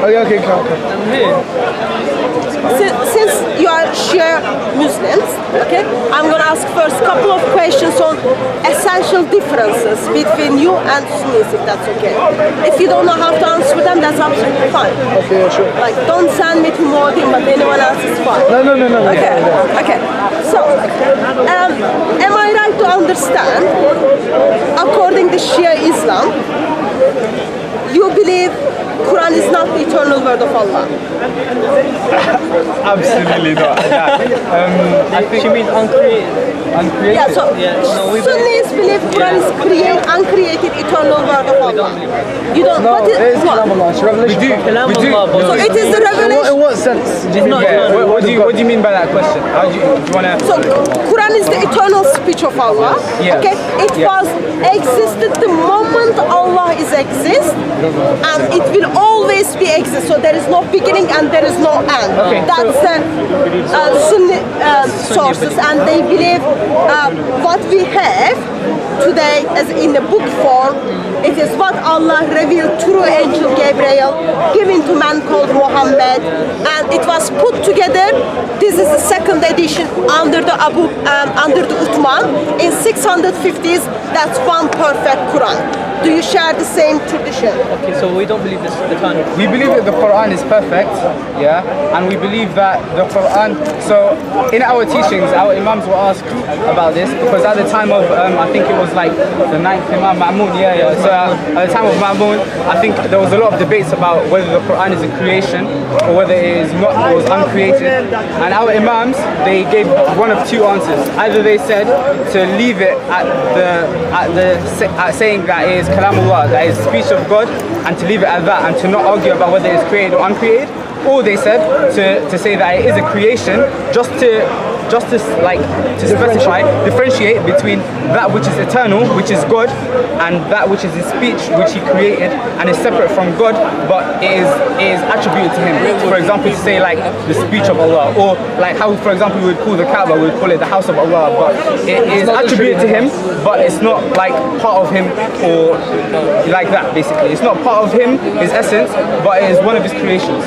Oh, yeah, okay, come. Since you are Shia Muslims, okay, I'm going to ask first a couple of questions on essential differences between you and Sunnis, if that's okay. If you don't know how to answer them, that's absolutely fine. Okay, yeah, sure. Like, don't send me to Modin, but anyone else is fine. No. Okay, okay. So, am I right to understand, according to Shia Islam, you believe Quran is not the eternal word of Allah? Absolutely not. I think she means uncreated. Uncreated. Yeah, so Sunnis believe Quran is uncreated eternal word of Allah. You don't. No, What it is is what? Kalam Allah. It's revelation. We do. So it is the revelation. In what sense? What do you mean by that question? How do you want to? So Quran is the eternal speech of Allah. Yeah. Okay, it was existed the moment Allah is exist, and it will always be exist. So there is no beginning and there is no end. Okay, That's the Sunni sources, and they believe what we have today as in the book form. It is what Allah revealed through angel Gabriel, given to man called Muhammad, and it was put together. This is the second edition under the Uthman in 650s. That's one perfect Quran. Do you share the same tradition? Okay, so we don't believe this is the time. We believe that the Quran is perfect, yeah, and we believe that the Quran. So in our teachings, our imams will ask about this because at the time of I think it was like the 9th Imam Ma'mun, yeah. So at the time of Ma'mun, I think there was a lot of debates about whether the Quran is a creation or whether it is not, it was uncreated. And our imams, they gave one of two answers. Either they said to leave it at saying that it is Kalamullah, that is speech of God, and to leave it at that and to not argue about whether it's created or uncreated, or they said to say that it is a creation just to differentiate between that which is eternal, which is God, and that which is his speech, which he created and is separate from God, but it is attributed to him. For example, to say like the speech of Allah, or like how, for example, we would call the Kaaba, we would call it the house of Allah, but it is attributed to him, but it's not like part of him or like that. Basically, it's not part of him, his essence, but it is one of his creations.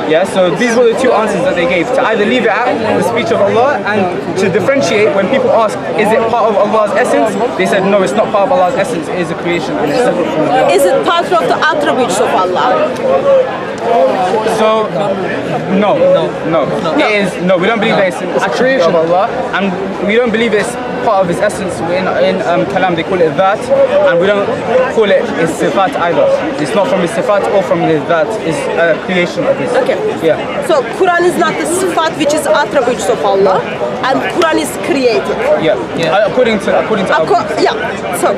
Yeah. So these were the two answers that they gave: to either leave it at the speech of Allah, and to differentiate when people ask, is it part of Allah's essence? They said, no, it's not part of Allah's essence, it is a creation and it's separate from Allah. Is it part of the attributes of Allah? So, no. It is, no, we don't believe that it's an attribute of Allah, and we don't believe it's part of his essence. In Kalam they call it that, and we don't call it his sifat either. It's not from his sifat or from his that, it's a creation of his. Okay. Yeah. So Quran is not the sifat which is attributes of Allah, and Quran is created. Yeah. According to So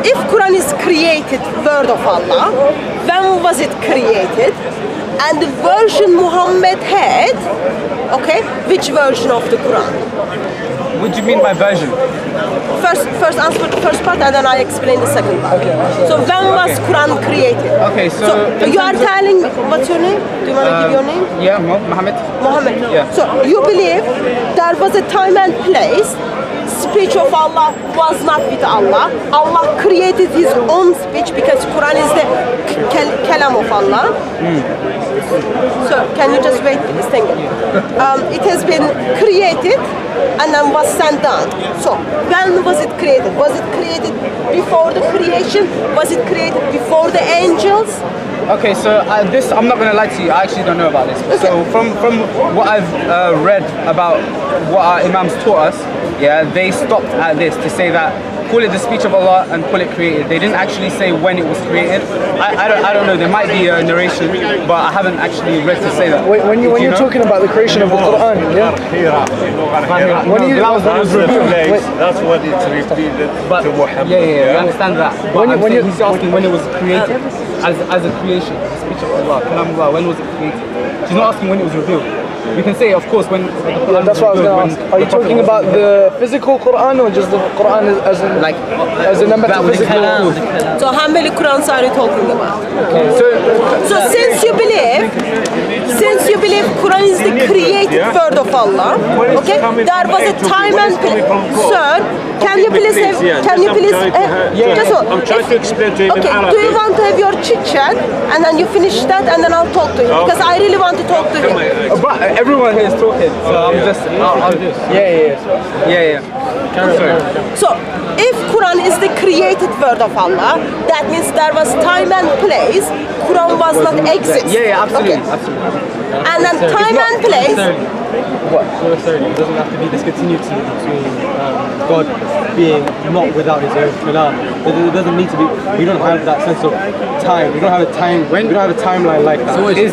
if Quran is created word of Allah, when was it created? And the version Muhammad had, okay, which version of the Quran? What do you mean by version? First answer the first part, and then I explain the second part. Okay. So when was Quran created? Okay, so you are telling me, what's your name? Do you want to give your name? Yeah, Muhammad. Muhammad. Yeah. So you believe there was a time and place, speech of Allah was not with Allah. Allah created his own speech because Quran is the kalam of Allah. So can you just wait this thing? It has been created and then was sent down. So when was it created? Was it created before the creation? Was it created before the angels? Okay, so this, I'm not going to lie to you, I actually don't know about this. Okay. So from what I've read about what our imams taught us, yeah, they stopped at this to say that call it the speech of Allah and call it created. They didn't actually say when it was created. I don't know, there might be a narration, but I haven't actually read to say that. When you're talking about the creation of the Quran, yeah? When that was revealed. That's what it's revealed to Muhammad. Yeah, I understand that. But When you- he's asking when it was created, as a creation, the speech of Allah, Kalamullah, when was it created? She's not asking when it was revealed. You can say, of course, when the Quran That's what I was going to ask. Are you talking about the physical Quran or just the Quran as in a metaphysical? So how many Qurans are you talking about? Okay, So since you believe since you believe Quran is the created word of Allah, okay, there was a time and place. Sir, can you please just one. I'm trying to explain to him in Okay, Arabic. do you want to have your chit chat and then you finish that and then I'll talk to him because I really want to talk to him. But everyone here is talking, so I'm just. Yeah. So, if Quran is the created word of Allah, that means there was time and place. Quran was not exist. Yeah, absolutely, Okay. absolutely. And then time and place. What? So necessarily, it doesn't have to be discontinuity between God being not without his own kalam. It doesn't need to be. We don't have that sense of time. We don't have a time. We don't have a timeline like that. So is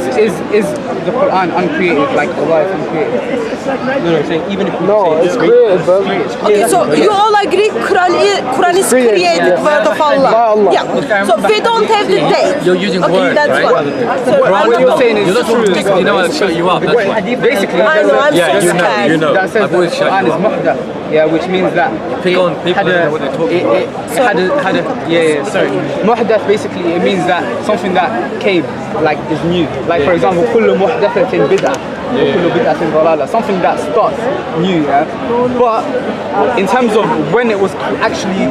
the Quran uncreated, like Allah is uncreated? No, I'm saying even if we No, say it's created, bro. Okay, so you all agree Quran is created word of Allah. By Allah. Yeah. So we don't have the date. You're using okay, words, that's right? one. So What you're saying is You're not true. supposed to, you know, I'll shut you up. That's why. Basically, I know, I'm Yeah, so scared. you know. that says I've that always the shut Quran you is up. muhdath, yeah, which means that People don't know what they're talking about. sorry. Muhdath basically it means that something that came, like is new. Like for example, kullu muhdathatin bid'ah. Kullu bid'atin dalalah. Something that starts new, yeah. But in terms of when it was actually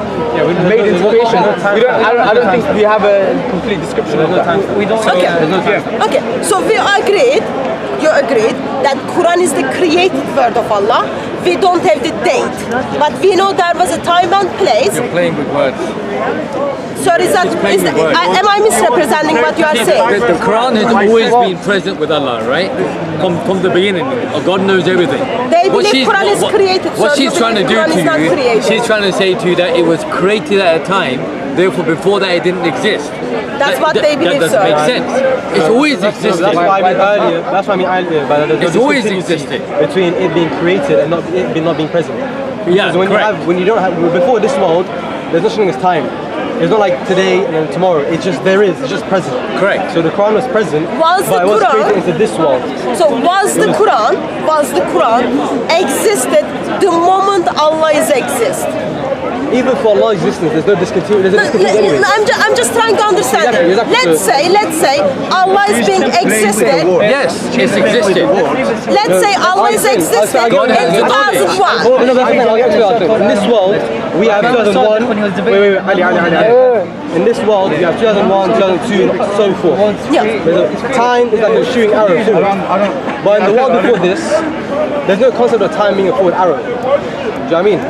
made into creation, I don't think we have a complete description of that. We don't. Okay. Yeah. Okay, so we agreed, you agreed that Quran is the created word of Allah. We don't have the date, but we know there was a time and place. You're playing with words. Sir, am I misrepresenting what you are saying? The Quran has always been present with Allah, right? From the beginning. God knows everything. They believe Quran is created, What so she's you trying to believe do Quran is not to you, created. she's trying to say to you that it was created at a time, therefore before that it didn't exist. That's what they believe, That doesn't sir. make sense. It's always existed. That's why I mean earlier. That's why I mean earlier. But there's It's no always discontinuity existed. between it being created and not being present. Yeah, Because when you don't have before this world, there's no such thing as time. It's not like today and then tomorrow. It's just there is. It's just present. Correct. So the Quran was present, Was but the it was Quran- created into this world. So was the Quran existed the moment Allah is exist? Even for Allah's existence, there's no discontinuity. There's a discontinuity anyway. I'm just trying to understand. Exactly. Let's say Allah is being existed. Yes, it's existed. Let's say Allah is existed God in has the knowledge. 2001. No, that's the thing. I'll get to that. In this world, we have 2001. Wait, Ali. In this world, we have 2001, 2002, and so forth. Yeah. There's a time is like a shooting arrow forward. But in the world before this, there's no concept of time being a forward arrow. Do you know what I mean?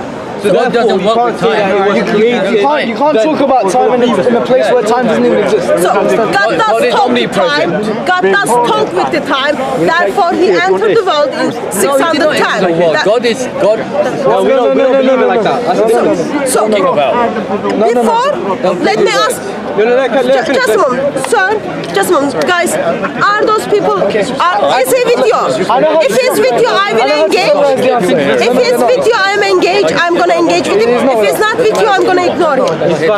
So God therefore, doesn't you work can't with say time. that it was You created. You can't talk about time in a place where time doesn't even exist. So God God does is talk with time. omnipresent. God does talk with the time. Therefore, He entered the world in No, he did not 600 enter times. the world. God is God. No, we don't believe it like that. That's the difference. So before, let me ask. Just a moment, sir. Just a moment, guys. Are those people? Is he with you? If he's with you, I will engage. If he's with you, I'm engaged. I'm gonna engage with him. If he's not with you, I'm gonna ignore him.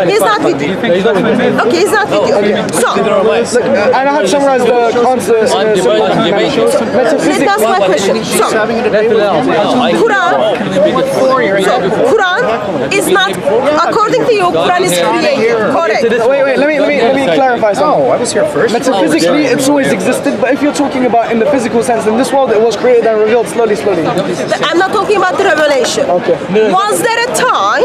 He's not with you. Okay, he's not with you. So And I have summarized the concept. I'm debating. let me ask my question. So Quran is not, according to you, Quran is created. Correct. Wait, let me clarify something. Oh, I was here first. Metaphysically, it's always existed, but if you're talking about in the physical sense, in this world, it was created and revealed slowly. I'm not talking about the revelation. Okay. Was there a time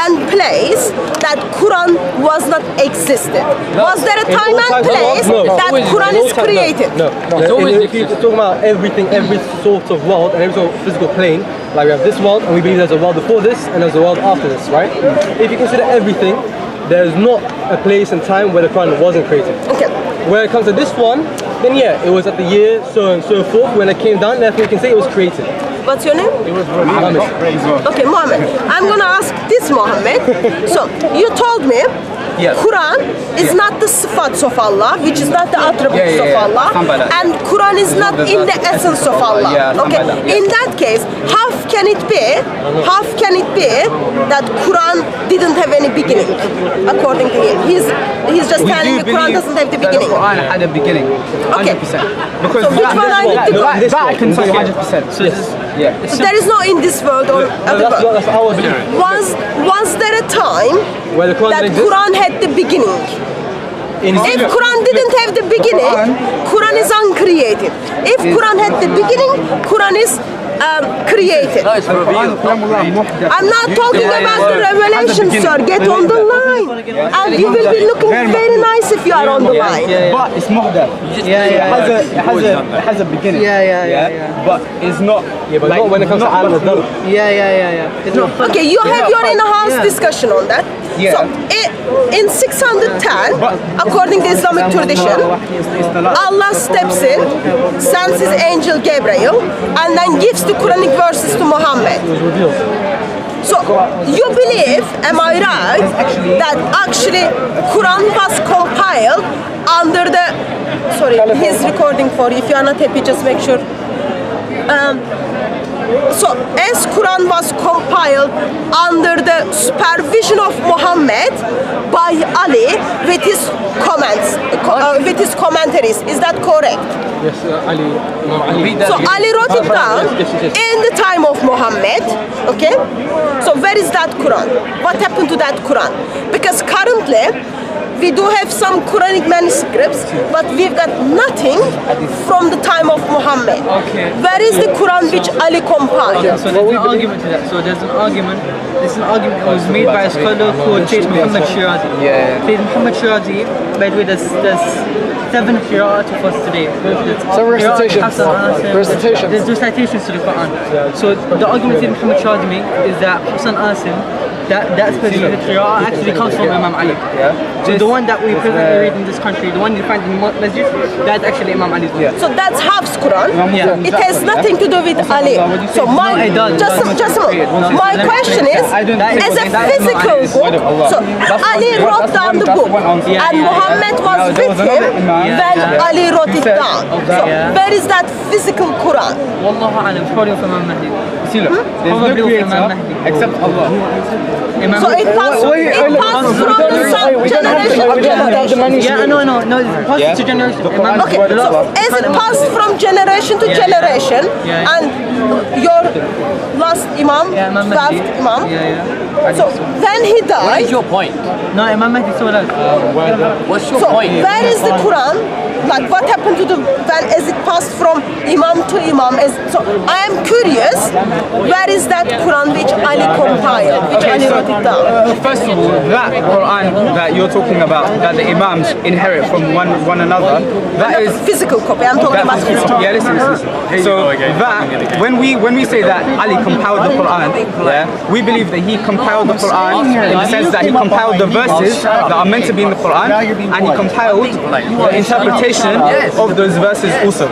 and place that Quran was not existed? Was there a time and place that Quran is created? No. It's always If you're talking about everything, every sort of world and every sort of physical plane, like we have this world and we believe there's a world before this and there's a world after this, right? If you consider everything, there's not a place and time where the Quran wasn't created. Okay. When it comes to this one, then yeah, it was at the year so and so forth when it came down, therefore you can say it was created. What's your name? Okay, Mohammed. I'm gonna ask this, Mohammed. So you told me Quran is not the sifats of Allah, which is not the attributes of Allah, and Quran is not in the essence of Allah. Okay. In that case, how can it be that Quran didn't have any beginning, according to him? He's just telling me Quran doesn't have the beginning. The Quran had a beginning, 100%. Because So which one I need to go? that I can say 100%. So There is no in this world or other world. That's our belief. Was there a time Where the Quran that didn't exist? Quran had the beginning? If Quran didn't have the beginning, Quran is uncreated. If Quran had the beginning, Quran is created. I'm not talking about the revelation, sir. Get on the line. And you will be looking very nice if you are on the line. But it's muhdath. It has a beginning. But it's not. But not when it comes to Alim al-Dharr. It's not fun. Okay, you have your in-house discussion on that. So, in 610, according to Islamic tradition, Allah steps in, sends his angel Gabriel, and then gives the Quranic verses to Muhammad. So, you believe, am I right, that actually Quran was compiled under the, sorry, he's recording for you. If you are not happy, just make sure. So, as Quran was compiled under the supervision of Muhammad by Ali with his comments, with his commentaries, is that correct? Yes, Ali. So Ali wrote it down in the time of Muhammad, okay? So where is that Quran? What happened to that Quran? Because currently, we do have some Quranic manuscripts, but we've got nothing from the time of Muhammad. Okay. Where is the Quran which Ali compiled? Okay, so there's an argument to that. So there's an argument. This is an argument that was made by a scholar called Sayyid Muhammad Shirazi. Sayyid Muhammad Shirazi, by the way, there's 7 qira'at of us today. So recitations. Recitations. There's recitations to the Quran. So the argument Sayyid Muhammad Shirazi made is that Hassan Asim, that specific qira'ah actually comes from Imam Ali. So the one that we presently read in this country, the one you find in Masjid, that's actually Imam Ali's book. So that's Hafs Quran. It has nothing to do with Ali. So my just a moment. My question is, as a physical book, so Ali wrote down the book, and Muhammad was with him when Ali wrote it down. So where is that physical Quran? Wallahu alam, probably from Imam Mahdi. There's no creator except Allah. So it passed from the generation to generation. Yeah, no, it passed to generation. Okay, so as it passed from generation to generation, and your last Imam, last Imam, so when he What died, is your point? No, Imam Mahdi is still alive. What's your so point? where is the Quran? Like what happened to the when as it passed from Imam to Imam? So I am curious, where is that Quran which Ali compiled, which Ali wrote it down? First of all, that Quran that you're talking about, that the Imams inherit from one another, that is Physical copy. I'm talking about physical. yeah, listen. So that when we say that Ali compiled the Quran, we believe that he compiled the Quran in the sense that he compiled the verses that are meant to be in the Quran, and he compiled the interpretation of those verses also,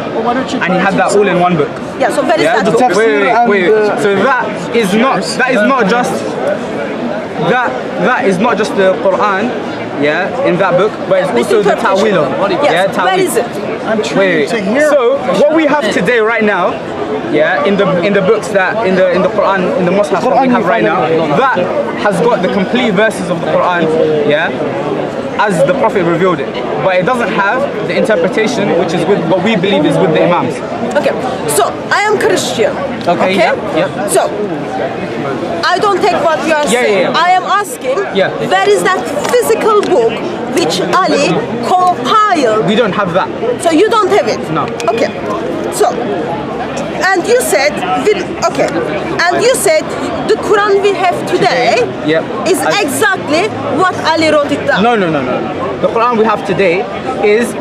and he had that all in one book. Yeah. So where is that book? Wait. So that is not just the Quran, in that book, but it's also the ta'wil of it. Yes. Where is it? Wait. So what we have today, right now, in the books that in the Quran, in the Mus'haf that we have right now, that has got the complete verses of the Quran, as the Prophet revealed it, but it doesn't have the interpretation, which is with what we believe is with the Imams. Okay. So I am Christian. Okay. So I don't take what you are saying. I am asking, where is that physical book which Ali compiled? We don't have that. So you don't have it? No. Okay. So, and you said, the Quran we have today is exactly what Ali wrote it down. No. The Quran we have today is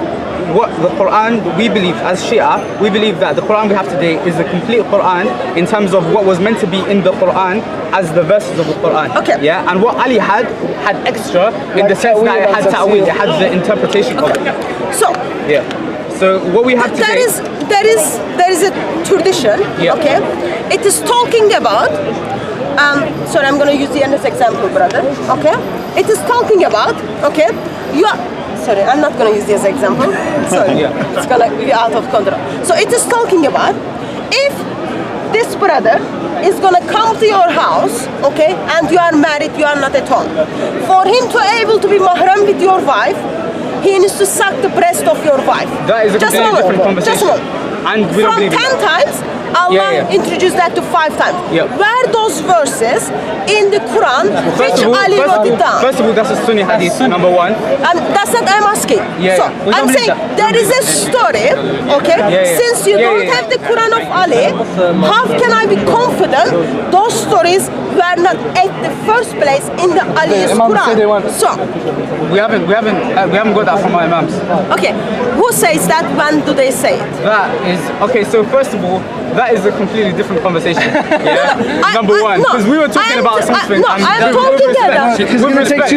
what the Quran we believe as Shia. We believe that the Quran we have today is the complete Quran in terms of what was meant to be in the Quran as the verses of the Quran. Okay. And what Ali had extra in the sense that it had ta'wil, it had the interpretation of it. So. So what we have today. There is a tradition. Okay. It is talking about. Sorry, I'm going to use the end as example, brother. Okay. It is talking about. Okay. You are. Sorry, I'm not going to use this example. Sorry, it's going to be out of control. So it is talking about if this brother is going to come to your house, okay, and you are married, you are not at home. For him to able to be mahram with your wife, he needs to suck the breast of your wife. That is a completely different conversation. Just a moment. And we don't believe 10 times, Allah introduced that to 5 times. Where those verses in the Quran which Ali wrote it down? First of all, that's a Sunni hadith, number one. That's what I'm asking. So I'm saying there is a story, okay? Since you don't have the Quran of Ali, how can I be confident those stories were not at the first place in the Ali's Quran? So we haven't got that from our imams. okay, who says that? When do they say it? That is okay. So first of all, that is a completely different conversation. Yeah. Number one, because we were talking about something. I'm talking about. With respect,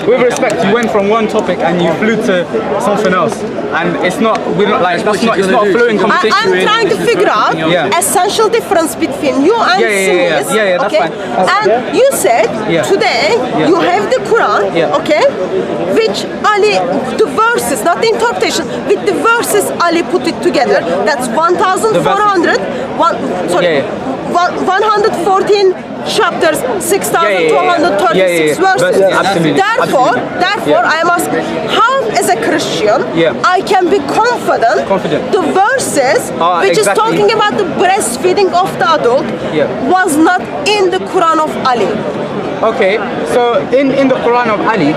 with respect, you went from one topic and you flew to something else, and it's not. We're not like that's not. It's not a flowing conversation. I'm trying to figure out essential difference between you and Sunnis. That's fine. And you said today you have the Quran, okay, which Ali, the verses, not the interpretation, with the verses Ali put it together. That's 1,400. 114 chapters, 6,236 verses. Absolutely. Therefore, I am asking, how as a Christian I can be confident the verses which is talking about the breastfeeding of the adult was not in the Quran of Ali. Okay, so in the Quran of Ali,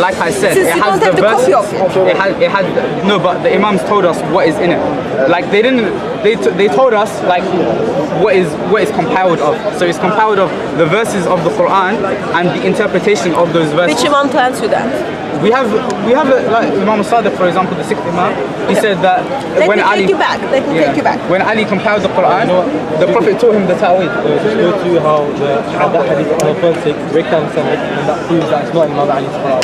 like I said, Since it you has don't the have the verse. copy of it. It had no, but the Imams told us what is in it. Like they didn't. They told us like what is compiled of. So it's compiled of the verses of the Quran and the interpretation of those verses. Which Imam tells you that? We have like Imam Sadiq, for example, the 6th Imam. He said that when Ali take you back. When Ali compiled the Quran, the Prophet taught him the Ta'weed. Just go to how that hadith on the first take, break down the sanad, and that proves that it's not in Imam Ali's Quran.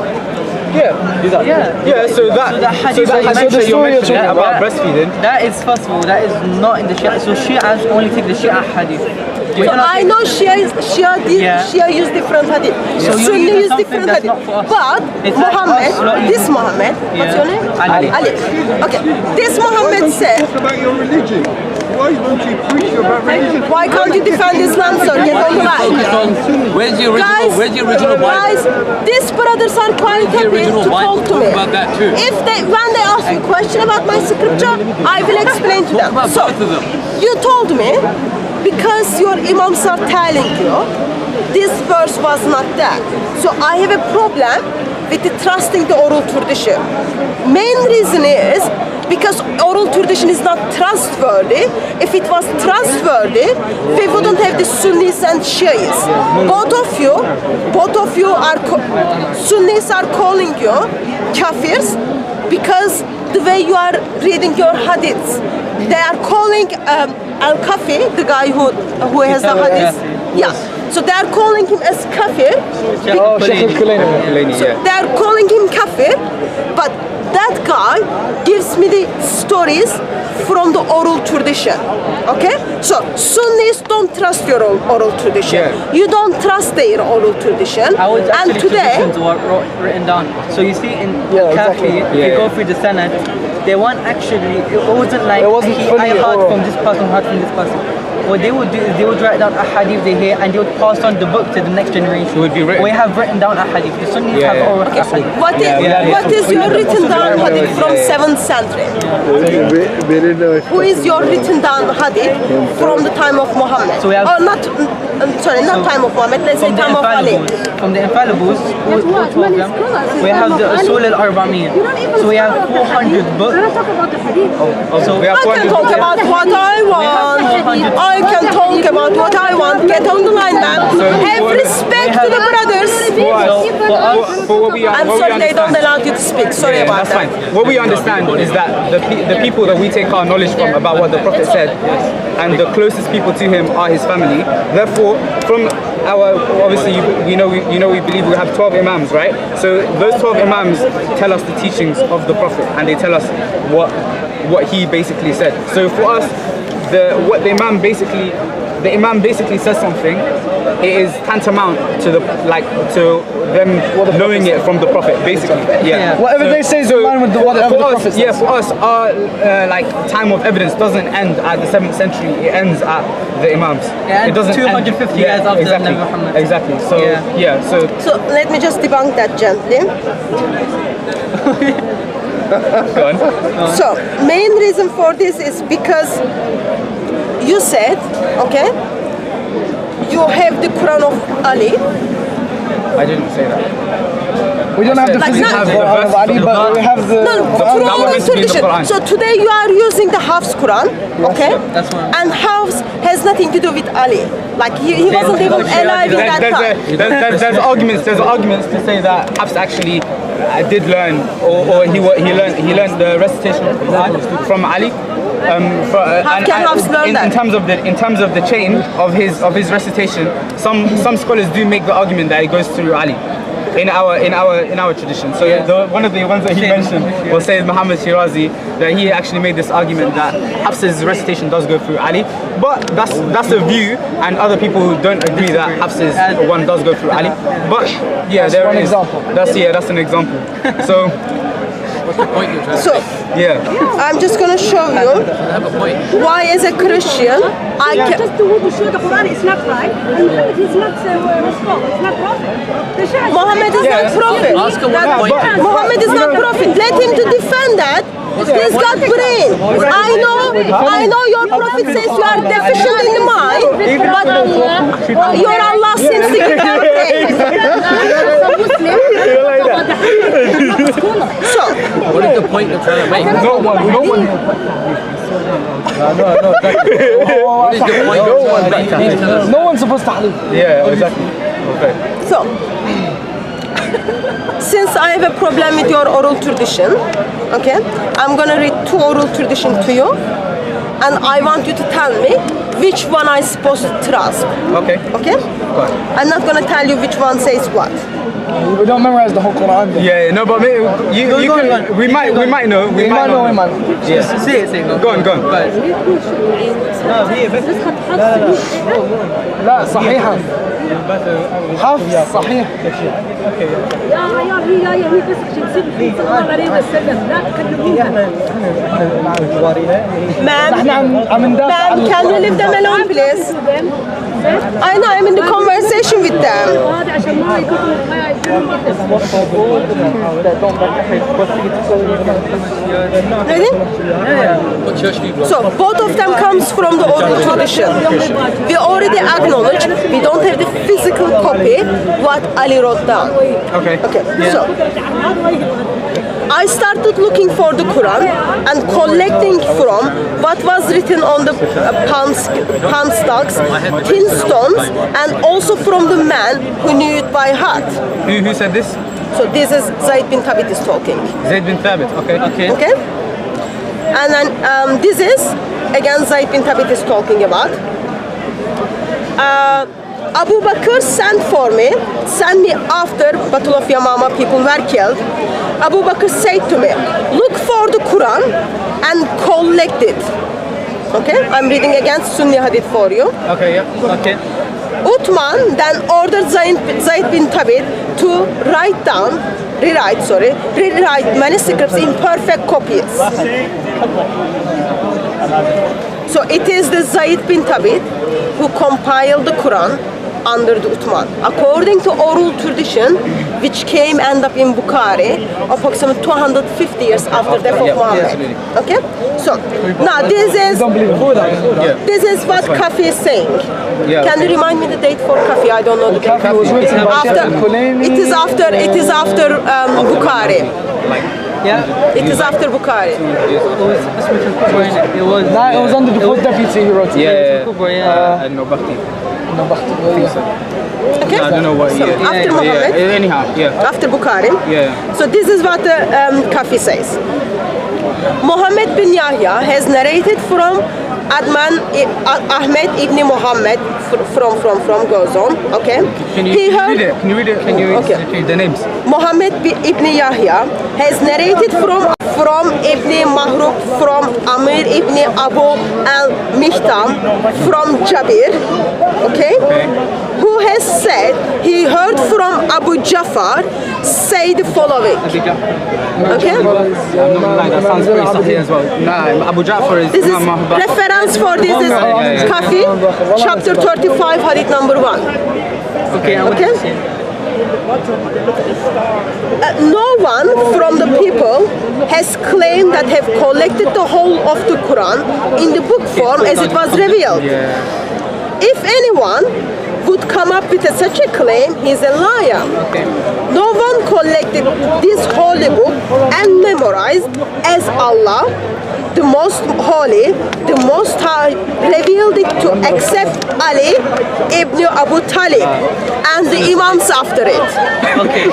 So that hadith that you mentioned about breastfeeding. That is first of all, that is not in the Shia. So Shias only take the Shia hadith. So I know Shia use different hadith. So Sunni use different hadith. But Muhammad, this Muhammad, what's your name? Ali. Okay, this Muhammad said. Talk about your religion. Why don't you preach about religion? Why can't you defend Islam, sir? Get on the line. Where's the original Bible? Guys, these brothers are quite happy to talk to me. About that too. If when they ask me a question about my scripture, I will explain to them. So, you told me, because your imams are telling you, this verse was not there. So I have a problem with trusting the oral tradition. Main reason is because oral tradition is not trustworthy. If it was trustworthy, we wouldn't have the Sunnis and Shias. Both of you are Sunnis are calling you kafirs because the way you are reading your hadiths. They are calling Al-Kafi, the guy who has the hadith. So they are calling him as kafir. So they are calling him kafir, but that guy gives me the stories from the oral tradition. Okay? So Sunnis don't trust your oral tradition. You don't trust their oral tradition. And today traditions were written down. So you see in Kafi, if you go through the Sanad, they weren't actually, it wasn't like I heard from this person, heard from this person. What they would do is they would write down a hadith they hear and they would pass on the book to the next generation. Would be written. We have written down a hadith. The Sunnis have oral hadith. What is your written down hadith from 7th century? Who is your written down hadith from the time of Muhammad? So we have, not time of Muhammad, let's say time of Ali. From the infallibles, all 12 of them, we have the Usul al-Arba'in. So we have 400 books. So I can talk about what I want. I can talk about what I want. Get on the line, man. Have respect to the brothers. I'm sorry they don't allow you to speak. Sorry about that. That's fine. What we understand is that the people that we take our knowledge from about what the Prophet said, and the closest people to him are his family. Therefore, from our obviously we believe we have 12 imams, right? So those 12 imams tell us the teachings of the Prophet, and they tell us what he basically said. So for us, the imam basically says something, it is tantamount to them knowing it from the Prophet, basically. Whatever they say is in line with whatever the Prophet says. For us, our time of evidence doesn't end at the 7th century. It ends at the imams. It doesn't 250 years after Nabi Muhammad. Exactly. So let me just debunk that gently. Go on. So main reason for this is because you said, okay, you have the Quran of Ali. I didn't say that. We don't have the Like physical not- Quran of Ali, but we have the. No, through that oral was in the tradition. Quran. So today you are using the Hafs Quran, okay? That's one. And Hafs has nothing to do with Ali. Like he wasn't even alive in that time. There's arguments to say that Hafs actually did learn, or he learned the recitation of Quran from Ali. Can Hafs learn that? In terms of the chain of his recitation, some scholars do make the argument that it goes through Ali. In our tradition. So one of the ones that he mentioned was Sayyid Muhammad Shirazi, that he actually made this argument that Hafs's recitation does go through Ali. But that's a view, and other people don't agree that Hafs's one does go through Ali. But yeah, there one is. example. That's an example. So What's the point you're trying to So yeah. I'm just gonna show you have a point? why, as a Christian, I can. Just to show the Quran is not right, and Muhammad is not it's not prophet. The Shia is Muhammad is not prophet. Ask him what point. Muhammad is not prophet. Let him to defend that. He's got brain. I know your prophet says you are deficient in the mind, but your Allah seems to give you brain. So, What is the point you're trying to make? No one. What is the point you're trying to make? Please tell us. No one's supposed to tahleel. Yeah, exactly. Okay. So, since I have a problem with your oral tradition, okay, I'm gonna read 2 oral traditions to you, and I want you to tell me which one I'm supposed to trust. Okay. Okay? I'm not gonna tell you which one says what. We don't memorize the whole Quran. Yeah, no, but maybe we might know. We might know him, man. Say it. Go on. لا صحيحة. حفظ صحيح. يا بس عشان سيدنا صلى الله عليه وسلم لا تكلموها. Ma'am, can you leave them alone, please? I know, I'm in the conversation with them. هذا عشان ما يكونوا Ready? What church do you belong to? So, both of them comes from the oral tradition. We already acknowledge we don't have the physical copy what Ali wrote down. Okay. Okay, so I started looking for the Quran and collecting from what was written on the palm stalks, tin stones, and also from the man who knew it by heart. Who said this? So this is Zayd bin Thabit is talking. Zayd bin Thabit. Okay. Okay? And then this is, again, Zayd bin Thabit is talking about. Abu Bakr sent me after Battle of Yamama, people were killed. Abu Bakr said to me, look for the Quran and collect it. Okay, I'm reading against Sunni Hadith for you. Okay. Yeah. Okay. Uthman then ordered Zayd bin Thabit to rewrite manuscripts in perfect copies. So it is the Zayd bin Thabit who compiled the Quran under the Uthman. According to oral tradition, which end up in Bukhari, approximately 250 years after the death of Muhammad. Okay? So, now this is what Kafi is saying. Yeah, Can you remind me the date for Kafi? I don't know the date. was written by After, Sheikh Al-Kulayni. it is after Bukhari. Yeah. It is after Bukhari. It was. Nah, it was under the fourth deputy he wrote it. Yeah. No, Bakhti. No, Bakhti. Okay? I don't know what So, year. after Muhammad, Anyhow, yeah. after Bukhari. Yeah. So this is what the Kafi says. Muhammad bin Yahya has narrated from Ahmed ibn Muhammad from goes on. Okay. Can you read it? Can you read it? Can you read the names? Muhammad ibn Yahya has narrated from Ibn Mahrub, from Amir ibn Abu al-Mihtam, from Jabir, okay, who has said he heard from Abu Jafar say the following. Okay? That sounds very sahih as well. Nah, Abu Ja'far is This is Imam Mahbub. reference for this is Kafi, chapter 35, hadith number 1. Okay. Okay? No one from the people has claimed that have collected the whole of the Quran in the book form as it was revealed. If anyone would come up with such a claim, he's a liar. No one collected this holy book and memorized as Allah, the most holy, the most high, revealed it to accept Ali ibn Abu Talib and the Imams after it. Okay.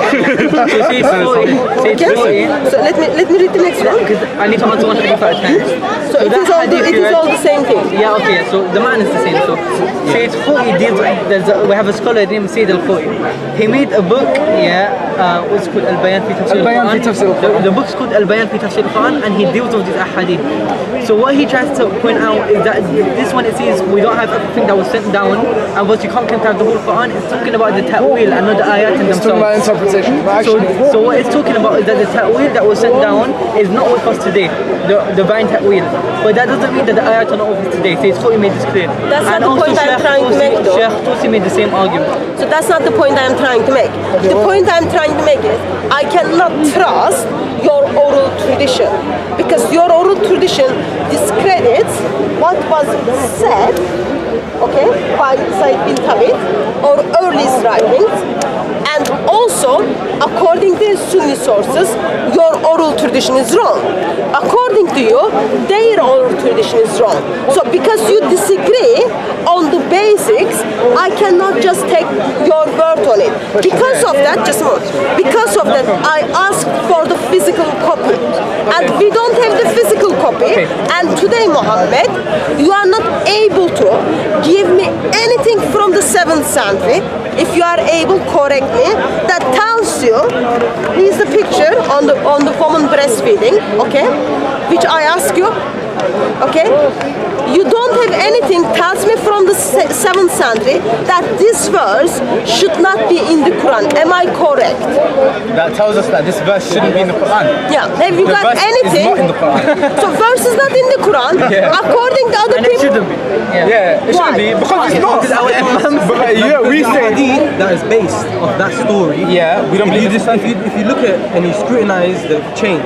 So let me read the next one. Because I need to answer one thing at a time. So it is all the same thing. Yeah, okay, so the man is the same. So Sayyid Khou'i deals with, we have a scholar named Sayyid al-Khou'i. He made a book, what's called Al-Bayan fi Tafsir al-Quran. The book's called Al-Bayan fi Tafsir al-Quran, and he deals with these ahadith. So what he tries to point out is that this one, it says we don't have everything that was sent down, and what you can't compare the whole Quran. It's talking about the ta'wil and not the ayat in themselves. It's talking about interpretation. So what it's talking about is that the ta'wil that was sent down is not with us today, the divine ta'wil. But that doesn't mean that the ayat are not with us today. So it's Khou'i made this clear. That's not the point I'm trying to make, though. Sheikh Tusi made the same argument. So that's not the point I'm trying to make. The point I'm trying to make is I cannot trust your oral tradition, because your oral tradition discredits what was said, okay, by Said bin Thabit or early writings, and also according to Sunni sources, your oral tradition is wrong. According to you, their oral tradition is wrong. So because you disagree on the basics, I cannot just take your word on it. Because of that, just a moment. Because of that, I asked for the physical copy, and we don't have the physical copy. And today, Muhammad, you are not able to give me anything from the 7th century. If you are able, correct me. That tells you. Here's the picture on the woman breastfeeding. Okay, which I ask you. Okay, you don't have anything tells me from the 7th century that this verse should not be in the Quran. Am I correct? That tells us that this verse shouldn't be in the Quran. Yeah. Have you got anything? It's not in the Quran. So verse is not in the Quran. According to other people. It shouldn't be. Yeah, it shouldn't be because it's not. But yeah, we say that is based off that story. Yeah, we don't believe this. If you look at and you scrutinize the chain,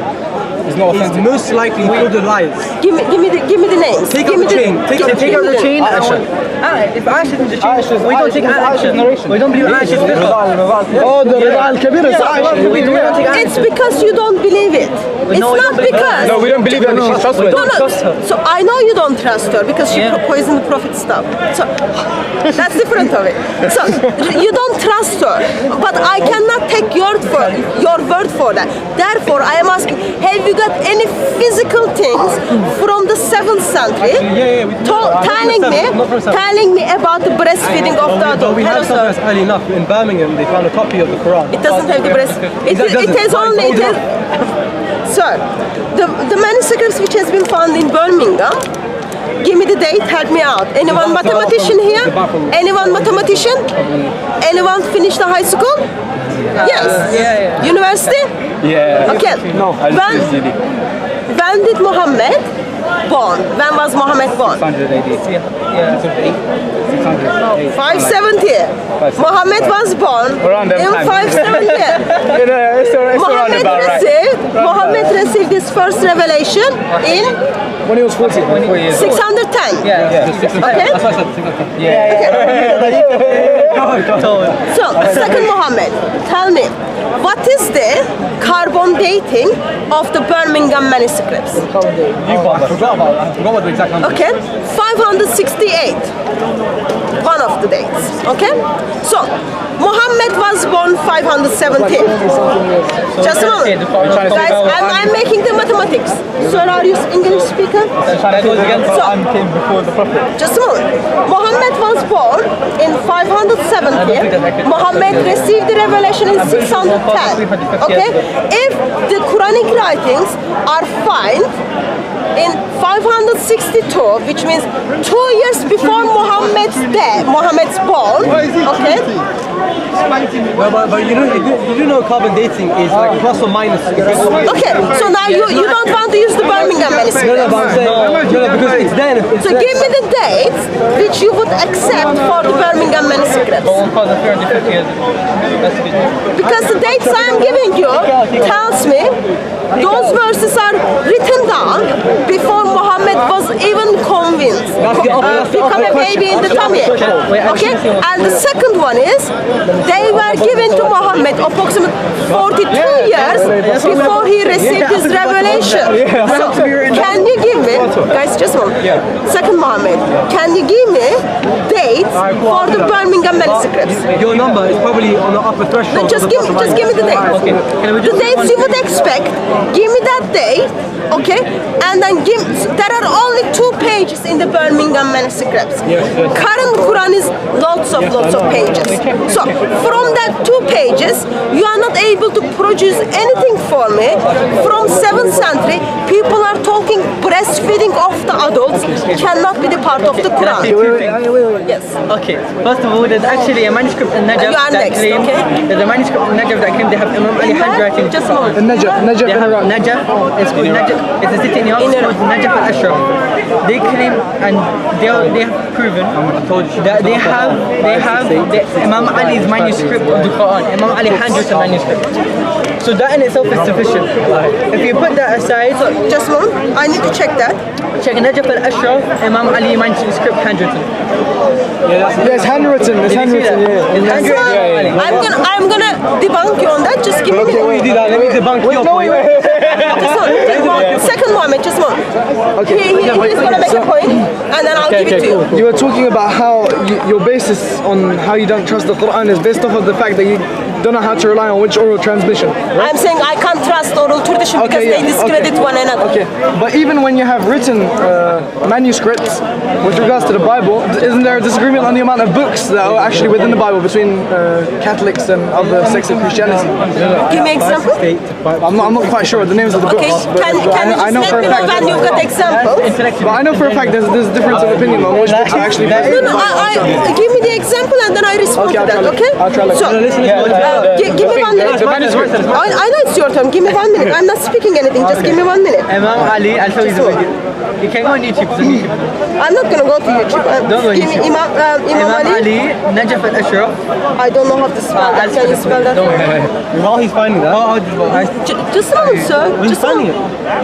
it's not it's authentic. most likely filled with lies. Give me the names. Take out the chain. Take out the chain. If Aisha is the chain, we don't take action. We don't believe Aisha is Oh, the Rida al-Kabir is Aisha. We don't take action. It's because you don't believe it. It's not because. No, we don't believe that she's trustworthy. No. So I know you don't trust her because she poisoned the Prophet's stuff. So that's different of it. So you don't trust her, but I cannot take your word for that. Therefore, I am asking: have you got any physical things from the 7th century telling me about the breastfeeding of the adult? We have something that's early enough. In Birmingham, they found a copy of the Quran. It doesn't have the breast. Sir, the manuscripts which has been found in Birmingham. Give me the date. Help me out. Anyone mathematician here? Anyone mathematician? Anyone finished the high school? Yes. University? Yeah. Okay. No. When did Muhammad born? When was Muhammad born? 600 AD. 570. Muhammad was born in 570. Muhammad received his first revelation in When he was 40. 610. Yeah. Okay. So, second Muhammad, tell me, what is the carbon dating of the Birmingham manuscripts? I forgot what the exact number. Okay, 568. One of the dates. Okay, so Muhammad was born 517. Just a moment, guys. I'm making the mathematics. Sir, are you English speaker? So, just a moment. Muhammad was born in 570. Muhammad received the revelation in 610. Okay, if the Quranic writings are fine, in 562, which means 2 years before Muhammad's death, Muhammad's born. Okay. But you know carbon dating is like plus or minus. Okay. So now you don't want to use the Birmingham manuscript. No, but I'm saying because it's there. So give me the dates which you would accept for the Birmingham manuscripts. 1,350 years ago. That's good. Because the dates I am giving you tells me those verses are written down before Muhammad was even convinced become a baby in the tummy. Okay? And the second one is they were given to Muhammad approximately 42 years before he received his revelation. So can you give me, guys, just one. Second Muhammad, can you give me dates for the Birmingham manuscripts? Your number is probably on the upper threshold. No, just give me the dates. The dates you would expect. Give me that date, okay? And then there are only 2 pages in the Birmingham manuscripts. Current Quran is lots of pages. So from that 2 pages, you are not able to produce anything for me. From 7th century, people are talking breastfeeding of the adults cannot be the part of the Quran. Yes. Okay. First of all, there's actually a manuscript in Najaf You are that next, claims okay? there's a manuscript in Najaf that claims they have Imam Ali handwriting. Just one. Najaf They in have Iraq. Najaf. It's called Najaf. It's a city in Iraq. It's called Najaf al-Ashraf. They claim and they have proven that they have the Imam Ali's manuscript of the Quran. Imam Ali handwritten manuscript. So that in itself is sufficient. If you put that aside, Just one. I need to check that. check Najaf al-Ashraf, Imam Ali manuscript handwritten. Yeah, it's handwritten. It's handwritten. Yeah. It's handwritten. I'm gonna debunk you on that. Just give me a minute. Let me do that. Let me debunk your point. Just one. Second Muhammad, just one. Okay. He's gonna make a point, and then I'll give it to you. You were talking about how your basis on how you don't trust the Quran is based off of the fact that you don't know how to rely on which oral transmission. Right? I'm saying I can't trust oral tradition because they discredit one another. Okay, but even when you have written manuscripts with regards to the Bible, isn't there a disagreement on the amount of books that are actually within the Bible between Catholics and other sects of Christianity? Give me an example. I'm not quite sure the names of the books. Okay, but can you I know just for let a me know fact. when you've got examples? But I know for a fact there's a difference of opinion on which books are actually. No, give me the example and then I respond to that, okay? I'll try like So, give me 1 minute. I know it's your turn. Give me 1 minute. I'm not speaking anything. Just give me 1 minute. Imam Ali, I'll show you the video. You can go on YouTube. It's on YouTube. I'm not gonna go to YouTube. Don't go Give me YouTube. Imam Ali. Najaf al-Ashraf. I don't know how to spell that. Can you spell that? While he's finding that, Just a moment, sir. Just a moment.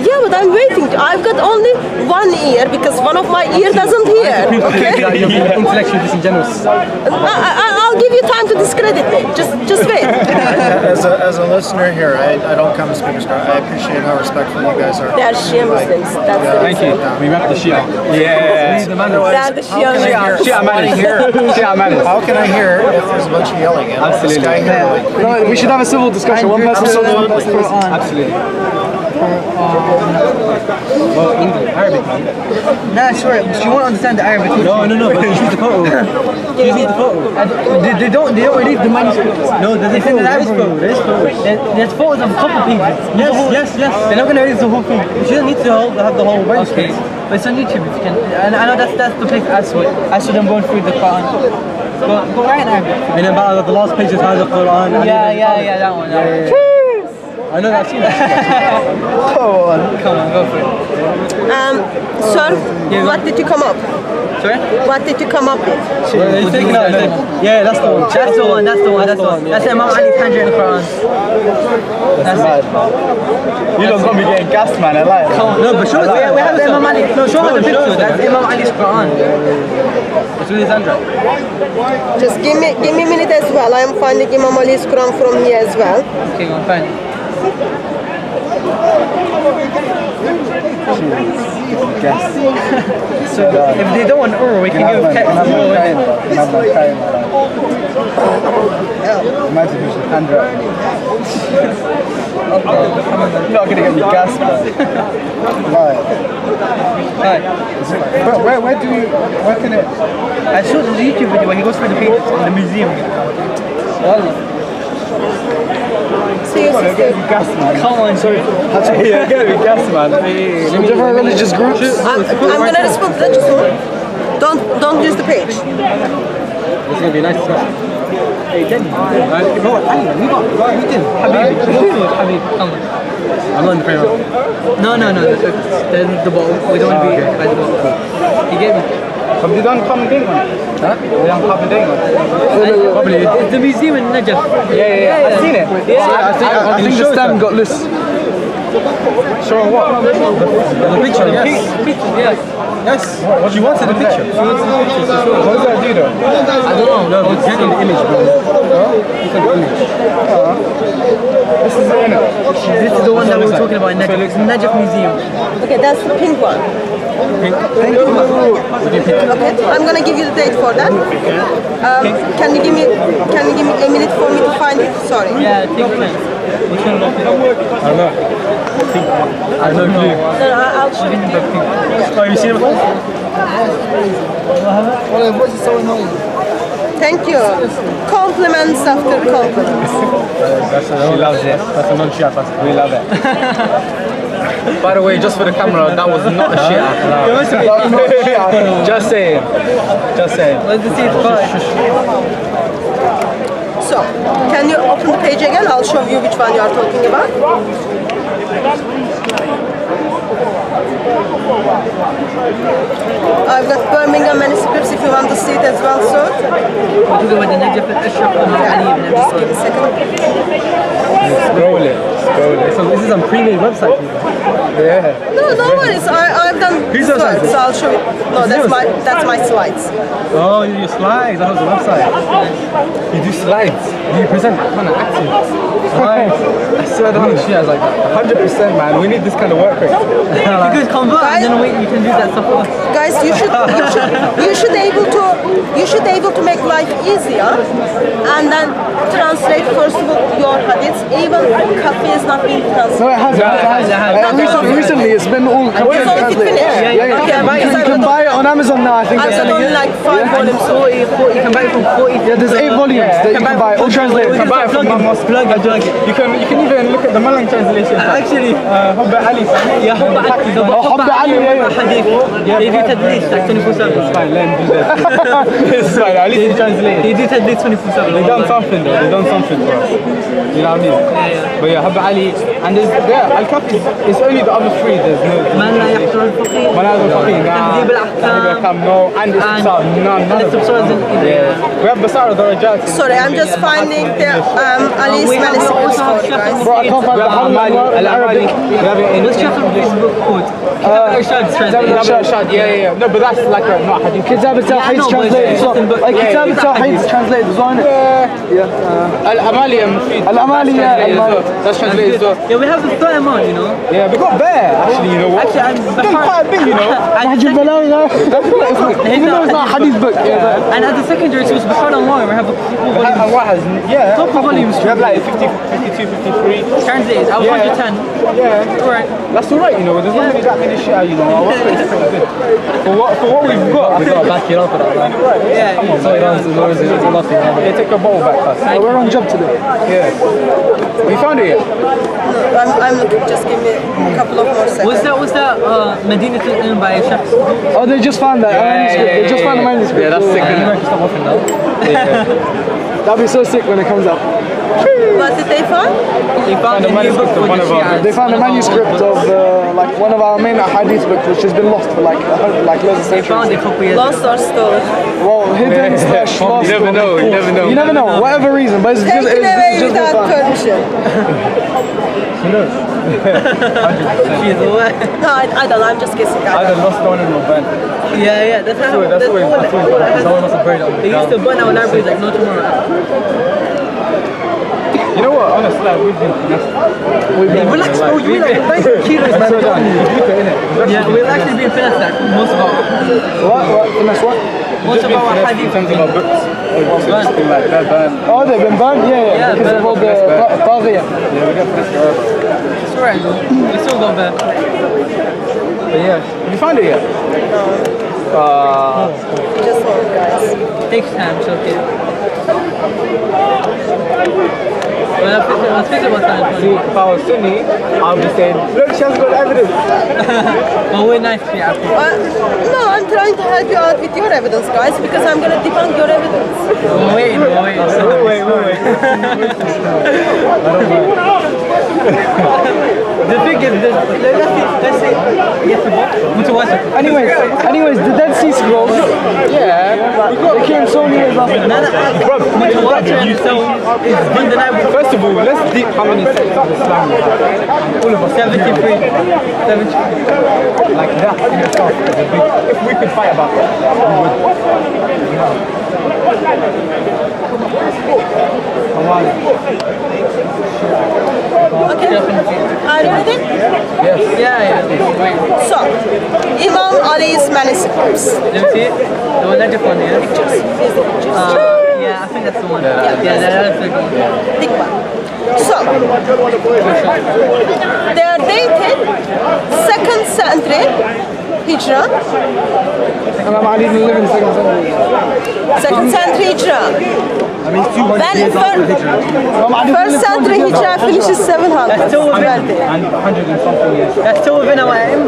Yeah, but I'm waiting. I've got only 1 ear because one of my ear doesn't hear. Okay? you're intellectually disingenuous. I'll give you time to discredit me. Just wait. As a listener here, I don't come to speakers. I appreciate how respectful you guys are. They are Shia Muslims. That's the reason. We rep the Shia. Yeah. They are the Shia Muslims. How can I hear if there's a bunch of yelling? You know? This guy here, like, No, we should have a civil discussion. One person. Absolutely. Well, English, Arabic, man. Nah, sure. She won't understand the Arabic. No, but choose the photo. Choose the photo. They don't release the manuscript. No, there's photo. There's photo. There's photos of a couple pages. Yes. They're not gonna release the whole thing. You shouldn't need to have the whole manuscript. Okay. But it's on YouTube if you can. And I know that's the place to ask for it. As for them going through the Quran. Go right in Arabic. And then about the last page is how the Quran. Yeah, that one. I know that. I've seen that. Come on, go for it. Sir, what did you come up? Sorry? What did you come up with? It's taken out. Yeah, that's the one. That's the one. That's Imam Ali's handwritten Quran. That's it. You don't gonna be getting gassed, man. I like it. No, but show us. We have the Imam Ali. No, show us the picture. That's Imam Ali's Quran. It's with his handwriting. Just give me a minute as well. I am finding Imam Ali's Quran from here as well. Okay, go on, fine. So if they don't want oral, we can give text as well. Imagine if you handwrite. I'm not gonna get me gassed, man. Right. Where can it? I showed the YouTube video where he goes through the pages in the museum. See you on, get me gas, man. Come on, sorry. Yeah, get me gas, man. Different religious groups. I'm gonna respond to that just one. Don't use the page. This is gonna be a nice discussion. Hey, Denny. You know what? Ali, we did. Habib, come on. I'm not in the frame. No. The ball. We don't want to be by the ball. You get me? Have they done common thing on it? Huh? They done common thing on it? Probably. It's the museum in Najaf. Yeah. I've seen it. I think the stem got loose. Showing what? The picture, yes. Yeah. Yes. She wanted the picture. What does that do though? I don't know. No, but getting the image, bro. Look at the image. This is it, innit? This is the one that we were talking about in Najaf. It's Najaf Museum. Okay, that's the pink one. Pink. Okay, I'm gonna give you the date for that. Can you give me a minute for me to find it? Sorry. Yeah, take your time. Which one? I don't know. I have no clue. No, I'll show you. Oh, you seen it before? What's so annoying? Thank you. Compliments after compliments. She loves it. That's a non-Shia person. We love it. By the way, just for the camera, that was not a shit. Just saying. Just saying. Let's see it first. So, can you open the page again? I'll show you which one you are talking about. I've got Birmingham manuscripts if you want to see it as well, sir. Just give me a second. Scroll it. So this is a pre-made website for you. Yeah. No worries. I've done slides, so I'll show you. No, that's my slides. Oh, you do slides. That was the website. You do slides. You present kind of acting. Slides. I swear down. She has like 100%, man. We need this kind of work rate. You could convert and then wait, you can use that stuff for us. Guys, you should able to make life easier and then translate first of all your hadiths. Even coffee is not being translated. No, it has. Recently, it's been all completely It's already translated. finished. Yeah. You can buy it on Amazon now. I think. I've got only like 5 volumes. 40, you can buy it from 40. Yeah, there's 8 volumes that you can buy, all translated. You can buy it from plug it. You can even look at the Malang translation. Actually, Hubba Ali. yeah, Hubba Ali, They do tadlis like 24/7. It's fine, let him do that. It's fine, at least he translated. They do tadlis 24/7. They done something though, they done something for us. You know what I mean? Yeah. But yeah, Hubba Ali, and there's Al-Kafi, it's only the other 3, there's no. Man لا يحضر الفقيه. Man al-Faqih, تهذيب الأحكام. no, and Istibsar, none of them. Yeah. We have Basar al-Darajat. Sorry, I'm just finding the Ali's manuscripts for you guys. Bro, I can't find the Al-Amali, Arabic. we have it in. What's your Facebook code? Yeah. No, but that's like a, not hadith. Kitab al-Tawheed's translated. Kitab al-Tawheed's translated as well, isn't it? Yeah. Al-Amali and Mufid. Al-Amali, yeah. That's translated as well. Yeah, we have the third amount, you know. Yeah, we got bear, actually, you know what? Actually, Done quite a bit, you know. Nahj al-Balagha. Even though it's not a hadith book. And at the secondary schools, Bahar Allah, we have a couple volumes. And what has, yeah. Couple volumes. We have like 50, 52, 53. Translated. I was 110. Yeah. Alright. That's alright, you know. There's not really that many shit, you know. Our work rate's pretty good. For what we've got, We gotta back it up for that. Right? Yeah. Come on, So it's nothing. yeah, take a bottle back first. We're on job today. Yeah. We found it yet? I'm looking. Just give me a couple of more seconds. Was that Medina Ilm by Shakhs? Oh, they just found that manuscript. They just found the manuscript. Yeah, that's sick. Stop offering now. That'll be so sick when it comes out. What did they find? They found a new book for the Shias. They found a manuscript of like one of our main hadith books, which has been lost for like loads of They found centuries. a couple years Lost or stolen? Well, hidden slash lost. You never know. You never know. Whatever reason, but it's just Taken away just been without found. permission. Who knows? 100%. She's away. No, I don't know. I'm just guessing. Either lost, stolen, or burnt. Yeah, that's how. That's always Someone must have buried it on the They used to burn our libraries like no tomorrow. You know what? Honestly, like, we've been Relax, bro. You like 90 kilos. Yeah, we've actually been finished like most of our What? Finesse what? most of our in hadith. terms of our books. It's been like that burnt. Oh, they've been burned? Yeah. Because of all the Tawhiyah. Yeah, we got finesse forever. It's alright though. We still got there. But yeah, have you found it yet? Just hold, guys. Takes time, it's okay. See, if I was Sunni, I would be saying, look, she has got evidence. Well, we're nice to you, Apple. No, I'm trying to help you out with your evidence, guys, because I'm going to debunk your evidence. Wait. The thing is, let's say, Anyways, the Dead Sea Scrolls, they came so many years after. First of all, let's deep how many sects of Islam we have. All of us. 73. Like that in itself is a big. If we could fight about that, Okay, are you ready? Yes. Yeah. So, Imam Ali's manuscripts. Let me see it. The one that one, yeah? Yeah, I think that's the one. Yeah, that's the one. Big one. So, they are dated 2nd century Hijrah. Imam Ali didn't live in the 2nd century. 2nd century Hijrah. I mean, 200 years after Hijrah. First century Hijrah finishes 700. That's still within, And 100 and something years. that's still within our aim.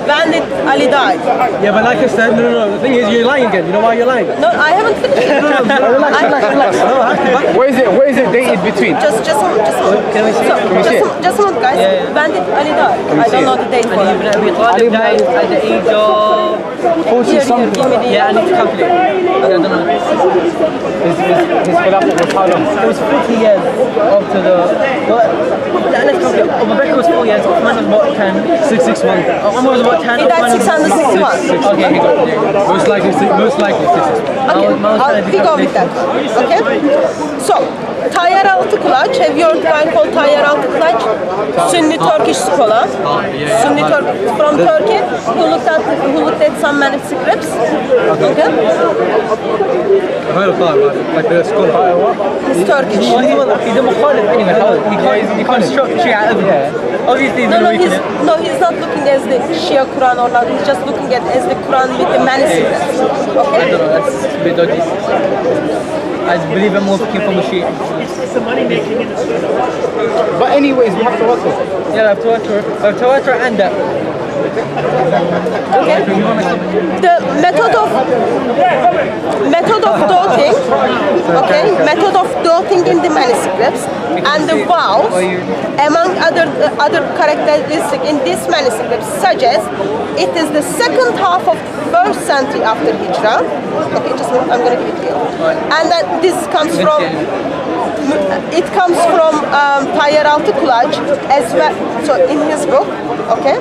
When did Ali die? Yeah, but like I said, no. The thing is, you're lying again. You know why you're lying? No, I haven't finished. Relax. Where is it dated between? Just a moment. Can we see it? Can we see it? Just a moment, guys. Yeah. When did Ali die? I don't know the date for Ali it. ibn Abi Talib died at the age of 40 something. Give me the- Yeah, I need to calculate. I don't know. His Khilafah was how long? It was 40 years after the. Well, let's calculate. Abu Bakr was 4 years. Uthman was about 10. 661. Umar was about 10. He died 661. Okay, he got it. Most likely 661. Okay, we go with that. Okay? So, Tayyar Altıkulaç, have you heard of a guy called Tayyar Altıkulaç? Sunni Turkish scholar. Sunni from Turkey, who looked at some manuscripts. Okay? I've heard of that, like the scholar. He's Turkish. He's a Mukhalif anyway. He constructs Shia evidence. Obviously, he's He's not looking as the Shia Quran or not. He's just looking at as the Quran with the manuscripts. I Okay? don't know, that's a bit dodgy. I believe I'm more looking from the Shia. But anyways, we have to work with it. Yeah, I've Tawatur and that. Okay. The method of dating, okay, method of dating in the manuscripts and the vows, among other characteristics in this manuscript suggest it is the second half of the 1st century after Hijrah. Okay, just a minute, I'm going to give it to you. And that this comes from. It comes from Tayyar Altıkulaç as well, so in his book, okay,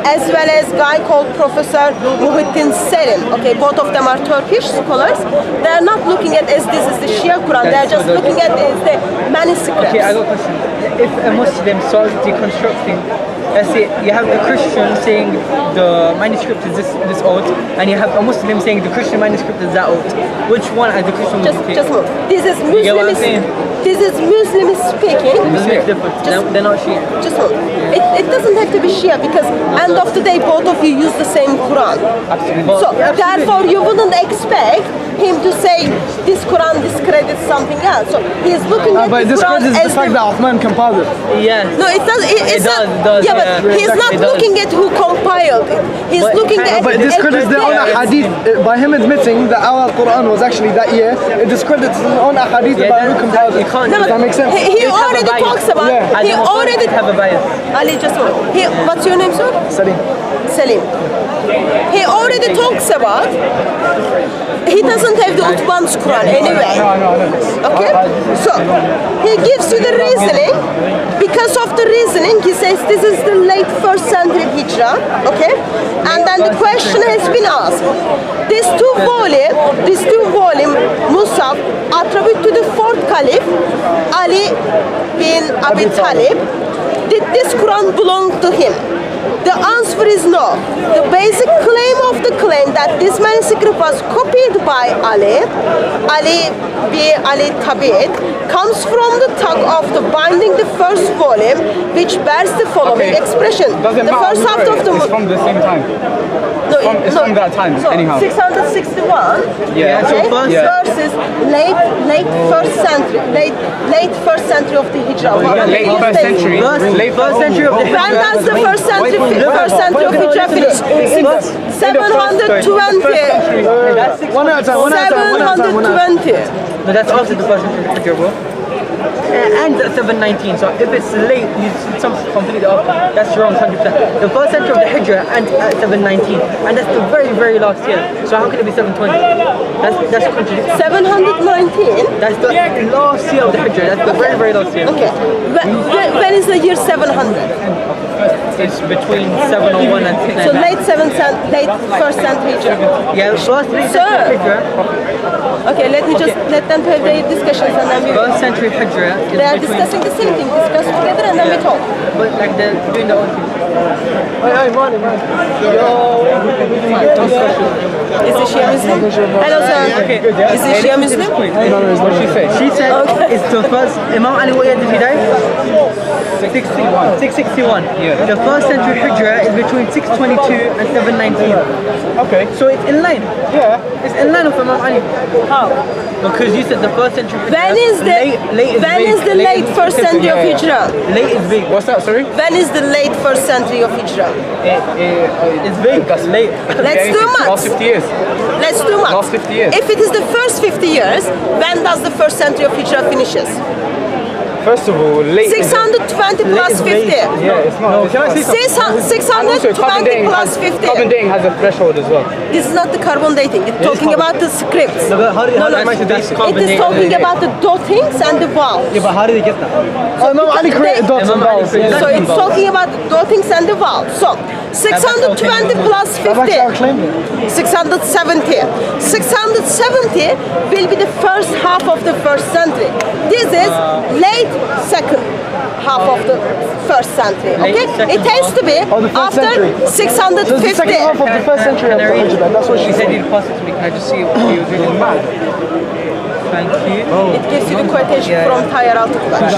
as well as guy called Professor Muhittin Selim. Okay, both of them are Turkish scholars. They are not looking at as this is the Shia Quran. They are just looking at as the manuscripts. Okay, I got a question. If a Muslim starts deconstructing, let's say you have a Christian saying the manuscript is this old, and you have a Muslim saying the Christian manuscript is that old. Which one as the Christian would you take? Just move. This is You get what I'm saying? This is Muslim speaking. Doesn't make a difference. They're not Shia. Just move. It doesn't have to be Shia because end of the day both of you use the same Quran. Absolutely. So therefore you wouldn't expect him to say this Quran discredits something else. So he's looking at But the this Quran credits as the fact that Uthman compiled it. Yeah. No, it does. It's not. does, Yeah, but yeah. he's not It does. looking at who compiled it. He's But looking at. But it discredits their own hadith. By him admitting that our Quran was actually that year, it discredits his own hadith about who compiled it. can't. No, Does that make sense? He You'd have a already bias. talks about. Yeah. He already have a bias. Ali, just one. What's your name, sir? Salim. Selim. He already talks about. He doesn't have the Uthman's Quran anyway. Okay? So, he gives you the reasoning. Because of the reasoning, he says this is the late 1st century Hijrah. Okay? And then the question has been asked. This two volume Musaf attribute to the 4th Caliph, Ali bin Abi Talib. Did this Quran belong to him? The answer is no. The basic claim of the claim that this manuscript was copied by Ali Tabit, comes from the tag of the binding the first volume, which bears the following expression. Doesn't The matter first half of the it's from the same time. It's from that time, so anyhow. 661. Yeah. Okay. Yeah. Versus late first century, late first century of the Hijrah. Late first century. Late first century of the When does the first century of Hijrah finish? 720. One at a time. 720. No, that's after the first century of Hijrah, bro. And 719. So if it's late, you something completely off. That's wrong, 100%. The first century of the Hijrah and 719, and that's the very, very last year. So how can it be 720? That's a contradiction. 719. That's the last year of the Hijrah. That's the very, very last year. Okay. When is the year 700? It's between 701 and 699. So late first century Hijrah. Yeah, first late Sir. century Hijrah. Okay, let them have their discussions and then we First century Hijrah is They are between, discussing the same thing. Discuss together and then we talk. but like they're doing their own thing. Is the Shia Muslim? Hello, sir. Okay. Is the Shia Muslim? What did she say? She said it's the first. Imam Ali, what year did he die? 661. 661. Yeah. The first century Hijrah is between 622 and 719. Okay. So it's in line. Yeah. It's in line with Imam Ali. How? Because you said the first century Hijrah. When is the late first century of Hijrah? Late is big. What's that, sorry? When is the late first century of Hijrah? It's big. That's late. Let's do Last maths. 50 years. Let's do maths. Last 50 years. If it is the first 50 years, when does the first century of Hijrah finishes? First of all, late. 620 plus 50. Yeah, it's not. No, can I say something? 620 plus 50. Carbon dating has a threshold as well. This is not the carbon dating. It's talking about the scripts. No, but how do you No, mention it is talking about the dottings and the vowels. Yeah, but how did they get that? No, Ali created dots and vowels. So it's talking about the dottings and the vowels. So 620 plus I've actually 50. outclaimed it. 670. 670 will be the first half of the first century. This is late second half of the first century. Okay? It has to be Oh, the first after century. So it's the 650. second half of the first century of the Hijrah. That's what she She said said. you'd pass it to me. Can I just see what you were doing? Thank you. It gives you the quotation from Tayyar al-Tukbash.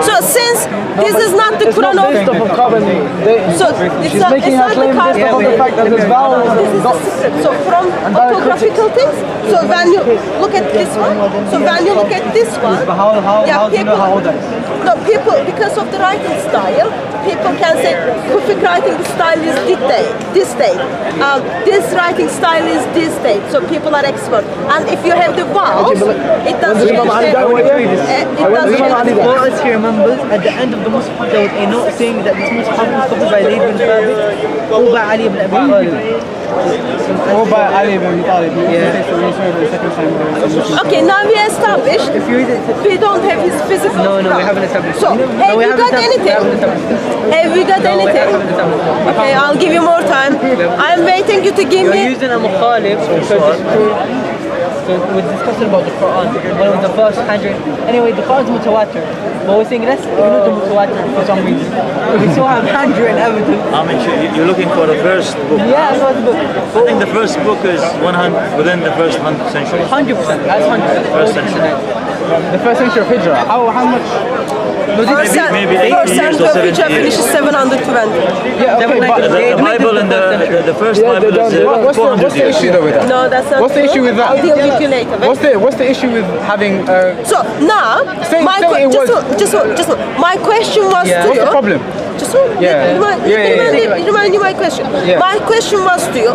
So since this is not the It's not based off chronology, of carbon dating. so it's She's not, making it's her not the claim based carbon. off of the fact that there's vowels This and is the dots. secret. So from orthographical things, so when you look at this one, so when you look at this one, But how do you know how old that is? no, people, because of the writing style, people can say Kufic writing style is this date. This writing style is this date. So people are expert. And if you have the vowels, it doesn't Imam Ali die? it doesn't Imam Ali die? For us here members, at the end of the Mus'haf there was a note saying that this Mus'haf was copied by Zayd bin Thabit or by Ali ibn Abi Talib. Or by Ali ibn Talib. Okay, now we established If you read it, we don't have his physical. No, we haven't established. So, No, have we you haven't got established. We anything? haven't established. Have we got No, we anything? haven't established. Okay, I'll give you more time. I'm waiting you to give You're me. using a mukhalif because it's true. So we're discussing about the Quran. One of the first 100. Anyway, the Quran's mutawatir. But we're saying let's ignore the mutawatir for some reason. We still have 100 evidence. I mean, you're looking for the first book. Yeah, that's the book. I think the first book is 100 within the first 100 century. 100%. That's 100%. First century. The first century of Hijrah. How much? Maybe 80 First years century or of 70 Hijrah years. finishes 720. Yeah, okay, but The Bible and the first Bible is what's 400 the years. issue though with that? No, that's not What's the true. issue with that? I'll deal with you later. What's the issue with having? So now, Say it was. just one. My question was to What's you. the problem? Just one. Yeah. Remind you my question. Yeah. My question was to you.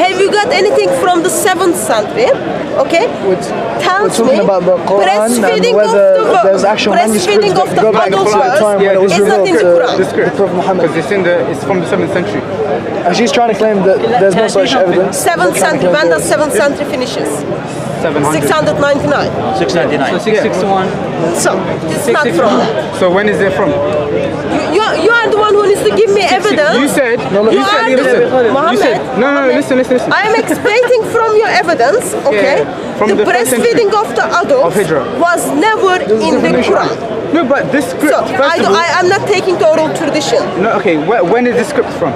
Have you got anything from the 7th century? Okay. Tells talking me about the Quran breastfeeding and of whether the there's actual breastfeeding manuscripts of the that go back adult to the verse time when it was is not in the revealed Quran. to the Prophet Muhammad. Because it's from the 7th century. And she's trying to claim that there's no such evidence. 7th century. When the 7th century finishes? 700. 699. 699. So 661. So it's not from that. So when is it from? You are are the one who needs to give me evidence. You said, You are the Muhammad. No, listen. I am expecting from your evidence, okay? From the first breastfeeding of the adults Hijrah. was never in the Quran. No, but this script. So I am not taking the oral tradition. No, okay. When is this script from?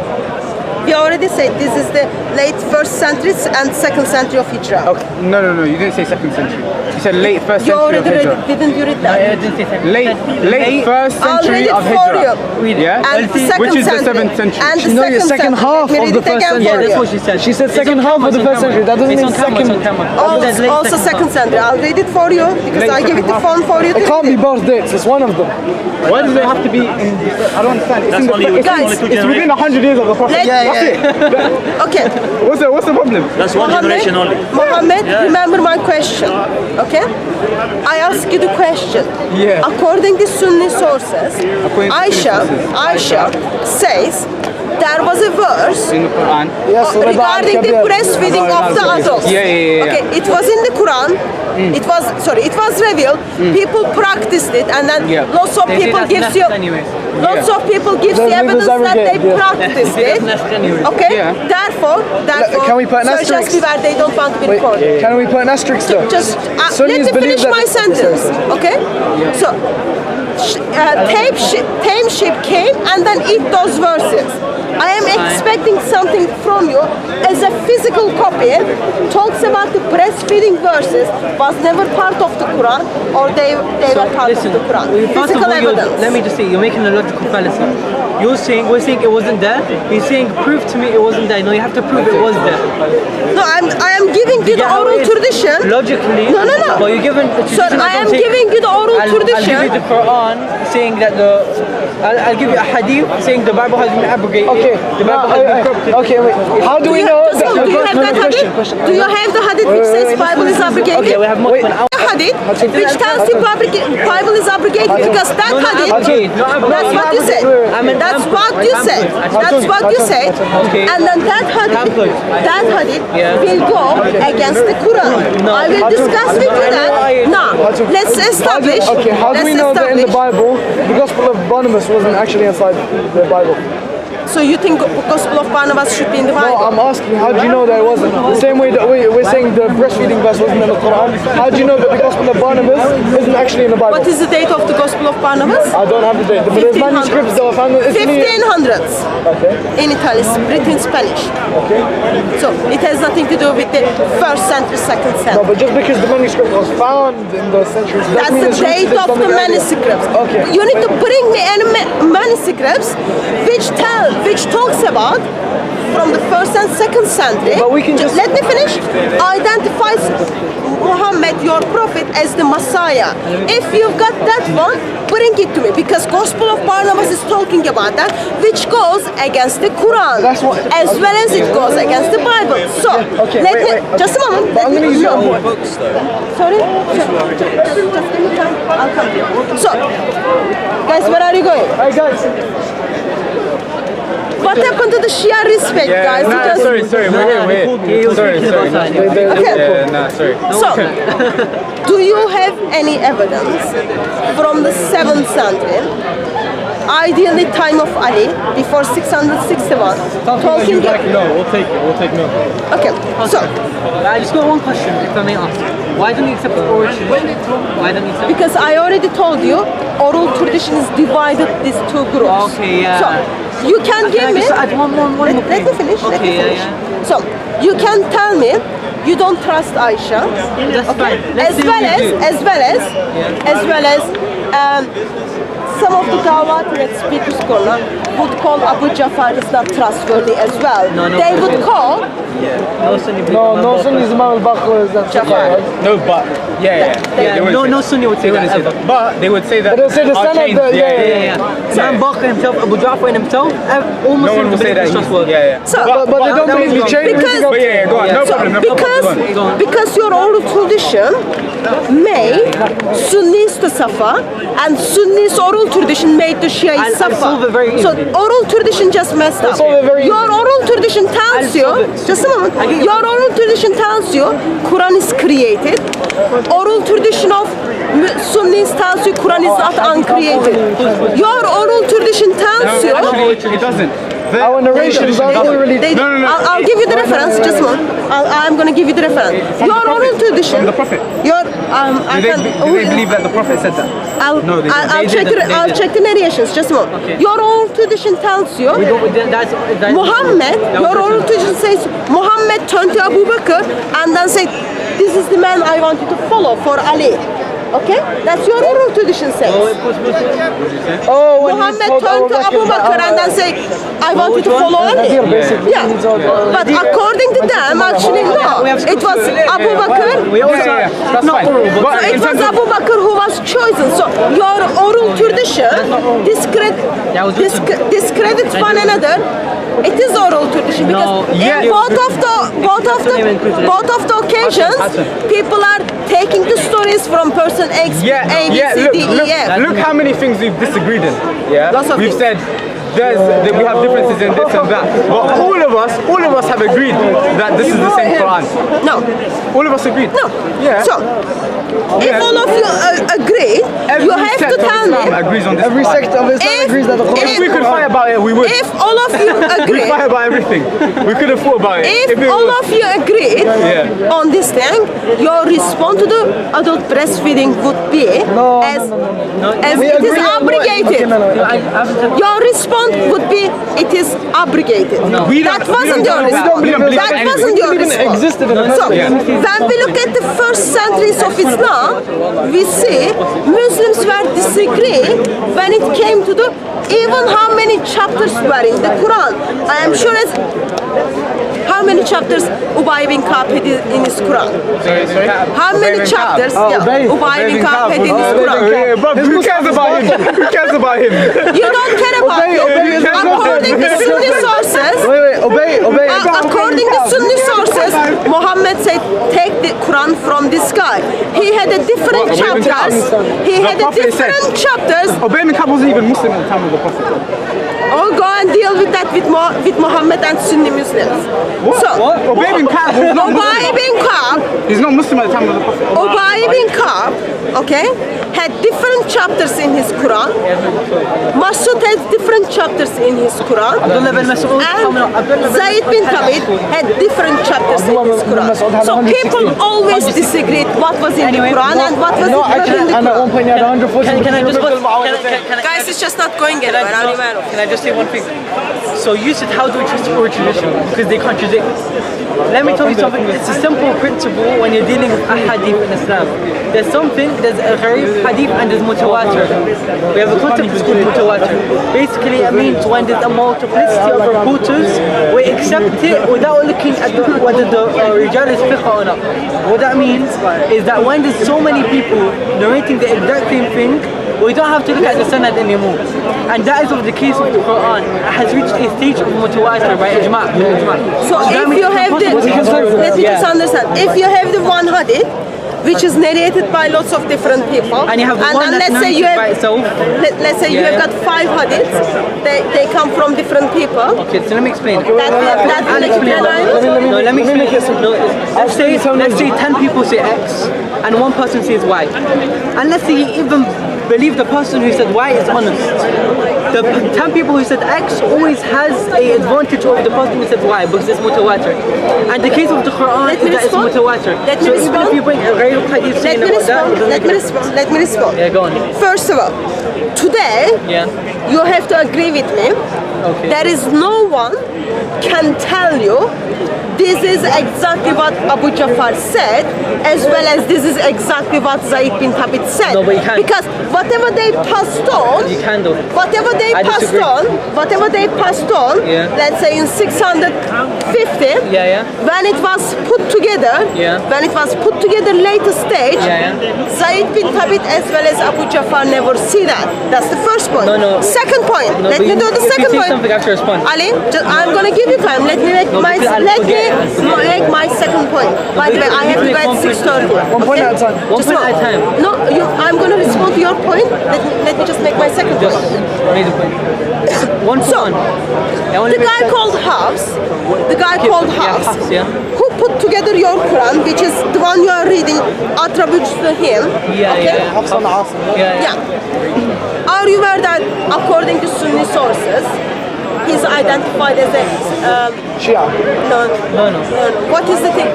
We already said this is the late 1st century and 2nd century of Hijrah. Okay. No, you didn't say 2nd century. You said late 1st You century already of Hijrah. read, didn't you read that? I didn't say second. Late 1st I'll century read it of for Hijrah. you. Read it. Yeah? And second Which is the century. 7th century. And the No, your second century. half Let me of read the it first again century. for Yeah, that's you. what she said. She said second half of the 1st century. That doesn't mean second. Also second century. I'll read it for you because I give it the phone for you. It can't be both dates. It's one of them. Why does it have to be in? I don't understand. It's, That's only with Guys, only two it's within generations. 100 years of the Prophet. That's it. Okay. What's the problem? That's one generation only. Mohammed, remember my question. Okay? I ask you the question. Yeah. According to Sunni sources, According to Aisha says there was a verse In the Quran. Yes, regarding the breastfeeding of the adults. Yeah. Okay, it was in the Quran. It was revealed. People practiced it, and then Yeah. lots of people gives you. Lots of people gives the evidence that they practiced it. Okay. Yeah. Therefore, Can we put an so just asterisk? beware they don't want to be recorded. Can we put an asterisk there? Just let Sunnis me believe finish that- my sentence, okay? So, tame sheep came and then eat those verses. I am expecting something from you as a physical copy. Talks about the breastfeeding verses was never part of the Quran, or they were part of the Quran. First of Physical all, evidence. let me just say, you're making a logical fallacy. We're saying it wasn't there. You're saying prove to me it wasn't there. No, you have to prove it was there. No, I am giving you the Yeah, how oral it is. tradition. Logically. No. Well, you're given a So tradition. I am giving you the oral I'll tradition. give you the Quran saying that I'll give you a hadith saying the Bible has been abrogated. Okay. The Bible has been corrupted. Okay, wait. How do we know Just that? do you have that hadith? Do you have the hadith which says Bible is abrogated? Okay, we have multiple. Hadith which tells you Bible is abrogated because that hadith. That's what you said. That's what you said. That's what you said. Okay. And then that hadith will go against the Quran. I will discuss with you that. Now, let's establish. Okay, how do we know that in the Bible, the Gospel of Barnabas wasn't actually inside the Bible? So you think Gospel of Barnabas should be in the No, Bible? I'm asking, how do you know that it wasn't? The same way that we're saying the breastfeeding verse wasn't in the Quran. How do you know that the Gospel of Barnabas isn't actually in the Bible? What is the date of the Gospel of Barnabas? I don't have the date, but there's manuscripts that were found in Italy. 1500s. Okay. In Italy, written in Spanish. Okay. So it has nothing to do with the 1st century, 2nd No, century. but just because the manuscript was found in those centuries, That's the date of the manuscripts. Okay. You need to bring me any manuscripts which talks about from the 1st and 2nd century. But we can just- let me finish. Identifies Muhammad, your prophet, as the Messiah. If you've got that one, bring it to me because Gospel of Barnabas is talking about that, which goes against the Quran, That's what- as well as it goes against the Bible. So Okay, let wait, me okay. just a moment. But I'm Let gonna me- use your no. books though. Sorry? Just give me time. I'll come to you. So, guys, where are you going? Hey guys, What happened to the Shia respect, guys? You just- Sorry, we're here. Sorry. Okay. Sorry. So, do you have any evidence from the 7th century, ideally time of Ali, before 661, talking No, we'll take no. Okay, so, I just got one question, if I may ask. Why don't you accept the oral tradition? Why don't you accept because I already told you, oral tradition is divided these two groups. Okay, yeah. So, you can give I me... just add one more Let me finish, let me Okay, yeah, finish. yeah. So, you can tell me you don't trust Aisha, That's fine. Let's as see well what you as, do. some of the Dawat and speakers corner would call Abu Jafar is not trustworthy as well. No, they would call No Sunni believe no, Imam no Bakr. Sunnis Imam al-Baqir is that Jafar. No, but Yeah, They wouldn't no say Sunni would say They wouldn't that say ever. that. But they would say that. They'll say the our son of chains- the- yeah. Imam Bakr himself, Abu Ja'far and himself, all No one Muslims will say believe that. he's trustworthy. Yeah. So, But they don't that believe was the wrong. chain. Because- But yeah, go on. No So, problem. because your oral tradition made Sunnis to Safa and Sunnis oral tradition made the Shia I'll Safa. solve it very So easily. oral tradition just messed up. solve it very Your oral tradition tells I'll you, solve it. just a moment, I get- your oral tradition tells you Quran is created. Oral tradition of Sunnis tells you Quran is not uncreated. Your oral tradition tells you. Actually, it doesn't. Our narrations are all really... I'll give you the reference, just a moment. I'm going to give you the reference. Your oral tradition... From the Prophet. Your, do they believe that the Prophet said that? I'll check the narrations, just a moment. Okay. Your oral tradition tells you... Muhammad, your oral tradition says, Muhammad turned to Abu Bakr and then said, this is the man I want you to follow for Ali. Okay? That's your oral tradition says. Muhammad turned to Abu Bakr and then said, I want you to follow Ali. Yeah. But according to them, actually, no. It was Abu Bakr. It was Abu Bakr who was chosen. So your oral tradition discredits one another. It is oral tradition because in both of the occasions, people are taking the stories from person X, A, B, C, D, E, F. Look how many things we've disagreed in. Yeah, we've said we have differences in this and that, but all of us have agreed that this is the same Quran. No, all of us agreed. No. Yeah. So if all of you agree, you have to tell me. Every sect of Islam agrees that the Quran. If we could fight about it, we would. If all of you agree, we fight about everything. We could have thought about it. If all of you agreed on this thing, your response to the adult breastfeeding would be as it is abrogated. Your response would be it is abrogated. That wasn't your response. That wasn't your response. So when we look at the first centuries of Islam, we see Muslims were disagreeing when it came to the even how many chapters were in the Quran. I am sure as how many chapters Ubay bin Ka'b had in his Quran? How many chapters? Ubay bin Ka'b had in his Quran. Who cares about him? Who cares about him? You don't care about him. According to Sunni sources, according to Sunni sources, Muhammad said, take the Quran from this guy. He had a different chapters. He had a different chapters. Ubay bin Ka'b wasn't even Muslim at the time of the Prophet. Oh, go and deal with that with Muhammad and Sunni Muslims. What? Ubay bin Ka'b was not Muslim. Ubay bin Ka'b. He's not Muslim at the time of the Prophet. Ubay bin Ka'b, okay, had different chapters in his Quran. Masud has different chapters in his Quran. And Zayd bin Thabit had different chapters in his Quran. So people always disagreed what was in the Quran and what was not in the Quran. Can I just Guys, it's just not going anywhere. Can I just say one thing? So you said how do we trust oral tradition? Because they contradict. Let me tell you something. It's a simple principle when you're dealing with ahadith in Islam. There's a gharib hadith and there's mutawatir. We have a concept that's called mutawatir. Basically it means when there's a multiplicity of reporters, we accept it without looking at whether the rijal is fiqh or not. What that means is that when there's so many people narrating the exact same thing, we don't have to look at the sanad anymore. And that is of the case of the Quran. It has reached a stage of mutawatir by ijma'. So if you have let me just understand. If you have the one hadith, which is narrated by lots of different people, and you have one then let's say you have, let's say you have got 5 hadiths, they come from different people. Okay, so let me explain. Let me explain. Let's say 10 people say X and one person says Y. And let's say you even believe the person who said Y is honest. The 10 people who said X always has an advantage over the person who said Y because it's mutawatir. And the case of the Quran is that it's mutawatir. So even if you bring a very hadith saying about that, let me respond. Yeah, go on. First of all, today you have to agree with me. Okay. There is no one can tell you this is exactly what Abu Ja'far said, as well as this is exactly what Zayd bin Thabit said. No, but you can't. Because whatever they passed on, you can do. Whatever they passed on, let's say in 650, when it was put together, later stage, Zayd bin Thabit as well as Abu Ja'far never see that. That's the first point. Second point. Let me do the second point. Ali, I'm gonna give you time. Let me make my second point. By the way, I have to go at 6:30. 1 point at a time. One point at a time. No, I'm going to respond to your point. Let me just make my second point. One. The guy called Hafs, who put together your Quran, which is the one you are reading, attributes to him. Hatun Asim. Are you aware that according to Sunni sources, he's identified as a Shia. no. What is the thing?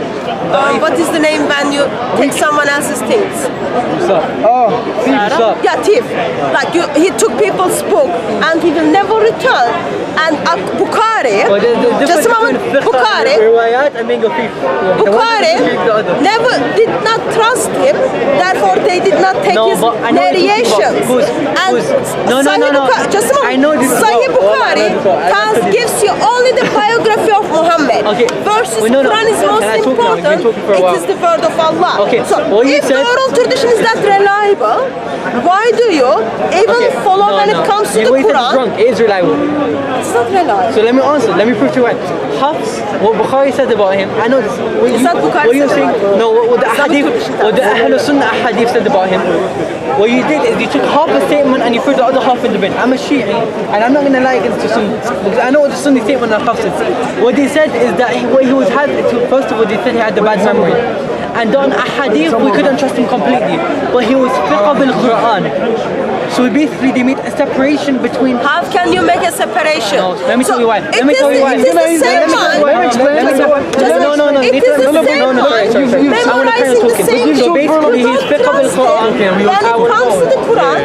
What is the name when you take someone else's things? Oh, thief. Yeah, thief. Like he took people's book and he will never return. And Bukhari, just a moment, Bukhari never did not trust him. Therefore, they did not take his narrations. And just a moment. Sahih Bukhari gives you only the biography of Muhammad. Versus Quran is most important. It is the word of Allah. So if the oral tradition is that reliable, why do you even follow when it comes to the Quran? It is reliable. It's not reliable. So let me answer. Let me prove to you right. Hafs, what Bukhari said about him, I know this. What you're saying? No, what the Ahadith, what the Ahl Sunnah Ahadith said about him. What you did is you took half a statement and you put the other half in the bin. I'm a Shi'i, and I'm not going to lie against the Sunni because I know what the Sunni statement of Hafs is. What they said is that what he was had. First of all, they said he had the bad memory. And on Ahadith, we couldn't trust him completely. But he was fiqh bil Quran. So basically, they made a separation between. How can you make a separation? No, let me tell you why. Let me tell you why. It is the same one. No. It is the same one. Memorizing the same. So basically, he's fiqh bil Quran. When it comes to the Quran,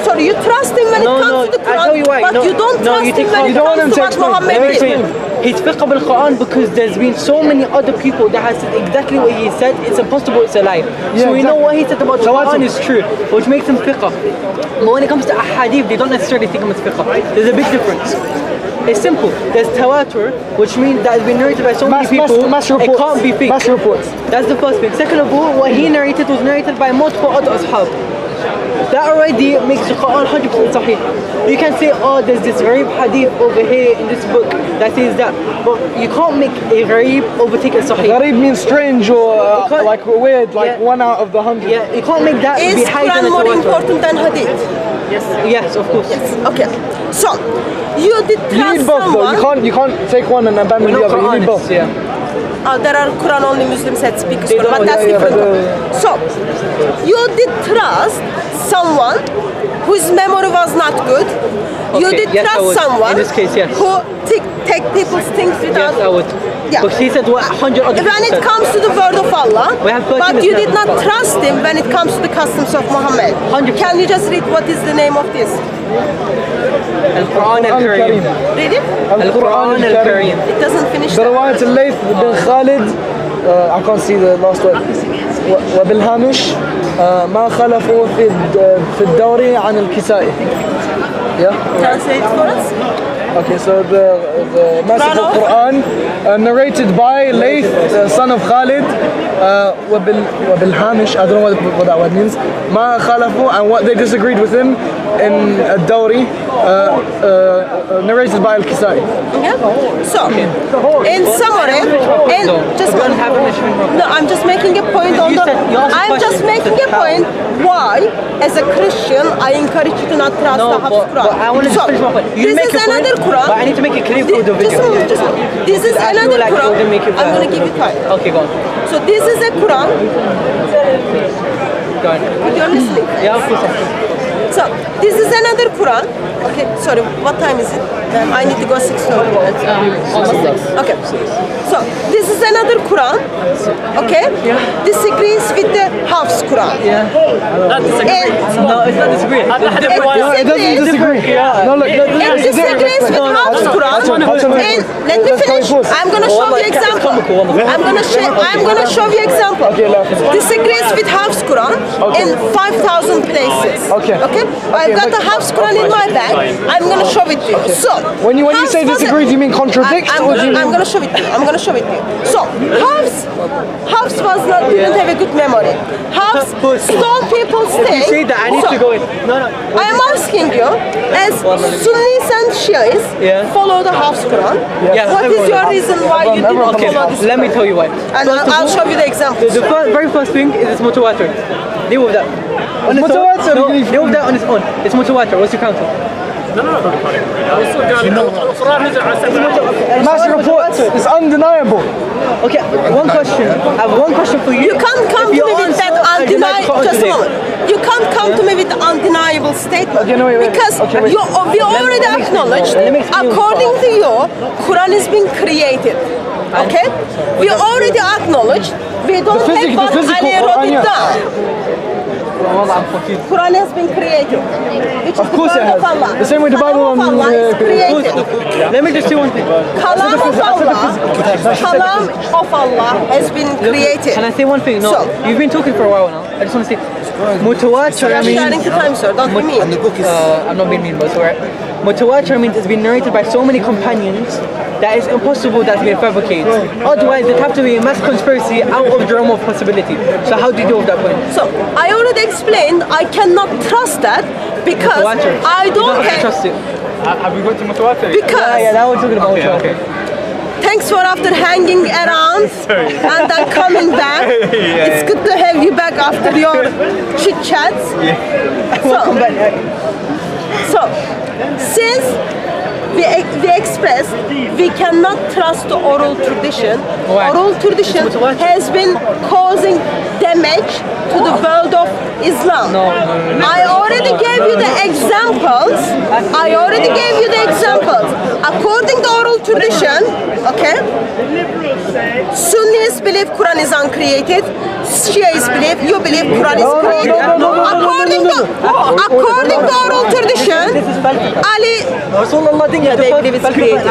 sorry, you trust him when it comes to the Quran, but you don't trust him when it comes to what Muhammad did. He's fiqh bil Quran because there's been so many other people that has said exactly what he said. It's impossible, it's a lie. So we know what he said about the Quran is true, which makes him fiqh. But when it comes to ahadith, they don't necessarily think him as fiqh. There's a big difference. It's simple. There's tawatur, which means that has been narrated by so many people. It can't be fake. Mass reports. That's the first thing. Second of all, what he narrated was narrated by multiple other ashab. That already makes the Quran 100% sahih. You can say, oh, there's this gharib hadith over here in this book that says that, but you can't make a gharib overtake a sahih. Gharib means strange or like weird, like 1 out of the 100. Yeah, you can't make that be higher than a Is Quran more important than hadith? Yes, of course. Yes. Okay. So you did trust You need both someone. though. You can't take one and abandon the other. You need both. Yeah. There are Quran only Muslims that speak Quran, but that's different. So you did trust someone whose memory was not good. You did trust someone in this case, yes. who take people's things without. Yes, I would. Yeah. But he said 100 other When it comes to the word of Allah, We have 13 but you did examples. not trust him when it comes to the customs of Muhammad. 100%. Can you just read what is the name of this? Al-Quran al-Kareem. Read it. Al-Quran al-Kareem. It doesn't finish. The riwayat al-Layth bin Khalid, I can't see the last word. وبالهامش ما خلفوا في الدوري عن الكسائي. Yeah. Translate for us. Okay, so the message of Quran narrated by Layth, son of Khalid, وبالهامش, I don't know what that word means, ما خلفوا, and what they disagreed with him in الدوري, narrated by Al-Kisai. Yeah. So, in summary, I'm just making a point on the. I'm just making a point why, as a Christian, I encourage you to not trust the Hafs Quran. But I want to finish my point. You This is another Quran. But I need to make it clear for the video. Just a moment. This is another Quran. I'm going to give you time. Okay, go on. So this is a Quran. Go on. You're listening. Yeah, of course. So this is another Quran. Okay, sorry, what time is it? I need to go 6 now. Almost 6. Okay, so this is another Quran. Okay, disagrees with the Hafs Quran. Yeah. No, it's not disagree. It doesn't disagree. No, look, It disagrees with Hafs Quran. Let me finish. I'm going to show you example. I'm going to show you example. Disagrees with Hafs Quran in 5,000 places. Okay. I've got the Hafs Quran in my bag. I'm going to show it to you. So when you say disagree, do you mean contradict? I'm going to show it to you. I'm going to show it to you. So Hafs didn't have a good memory. Hafs stole people's things. You say that I need to go in. No. I am asking you, as Sunnis and Shias follow the Hafs Quran, what is your reason why you did not follow this? Let me tell you why. And I'll show you the example. The very first thing is it's mutawatir. Deal with that. Deal with that on its own. It's mutawatir. What's your counter? Massive reports. It's undeniable. Okay, one question. I have one question for you. You can't come to me with that undeniable. Just a moment. You can't come to me with undeniable statement because we already acknowledged. According to you, Quran has been created. Okay, we already acknowledged. We don't take what Ali wrote it down. Quran has been created. Of course it has. The same way the Bible is created. Let me just say one thing. Kalam of Allah has been created. Can I say one thing? No, you've been talking for a while now. I just want to say, mutawatir means... Sharing the time, sir. Don't be mean. I'm not being mean, but it's alright. Mutawatir means it's been narrated by so many companions that it's impossible that's been fabricated. Otherwise, it'd have to be a mass conspiracy out of the realm of possibility. So how do you deal with that point? So, I already explained I cannot trust that because I don't trust it. Have we got to Mutawatir? Because yeah, that was talking about okay. Thanks for after hanging around and then coming back. It's good to have you back after your chit chats. So, since we expressed we cannot trust the oral tradition. Oral tradition has been causing damage to the world of Islam. I already gave you the examples. According to oral tradition, okay, Sunnis believe Quran is uncreated. Shias believe, you believe Quran is created. According to oral tradition, Ali they believe it's created.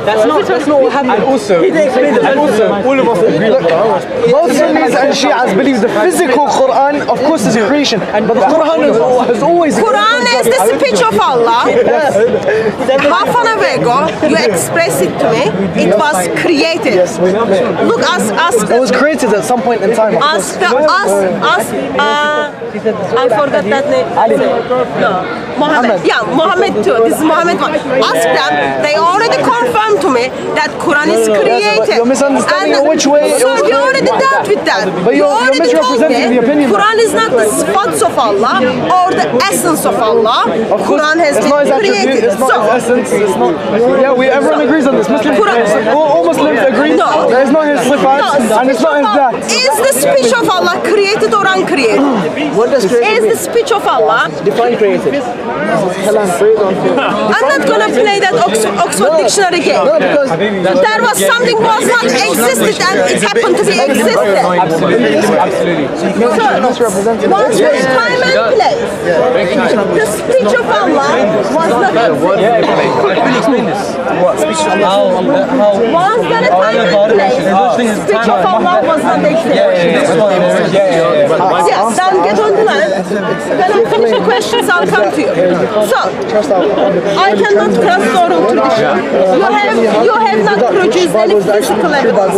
That's not what happened. And also, all of us agree on Quran. Both Sunnis and Shias believe the physical Quran, of course, is a creation, but the Quran has always. Quran is the speech of Allah. Half an hour ago, you expressed it to me. It was created. Look, it was created at some point in time. I forgot that name. Ali. No, Muhammad. Yeah, Muhammad too. This is Muhammad one. Ask them. They already confirmed to me that Quran is created. You're misunderstanding which way. So you already dealt with that. But you're misrepresenting the opinion. Quran is not the spots of Allah or the essence of Allah. Quran has been created. It's not his essence. It's not. Yeah, everyone agrees on this. All Muslims agree that it's not his sifat and it's not his that. Is the speech of Allah created or uncreated? What does created mean? Is the speech of Allah? Define created. I'm not gonna play that Oxford Dictionary game. No, because there was something was not existed and it happened to be existed. Absolutely. Misrepresented. Once was time and place. The speech of Allah was not existed. Explain this. What? Speech of Allah. Once there a time and place, the speech of Allah was not existed. Yeah, then get on the line. When I finish the questions, I'll come to you. So, I cannot trust oral tradition. You have not produced any physical evidence.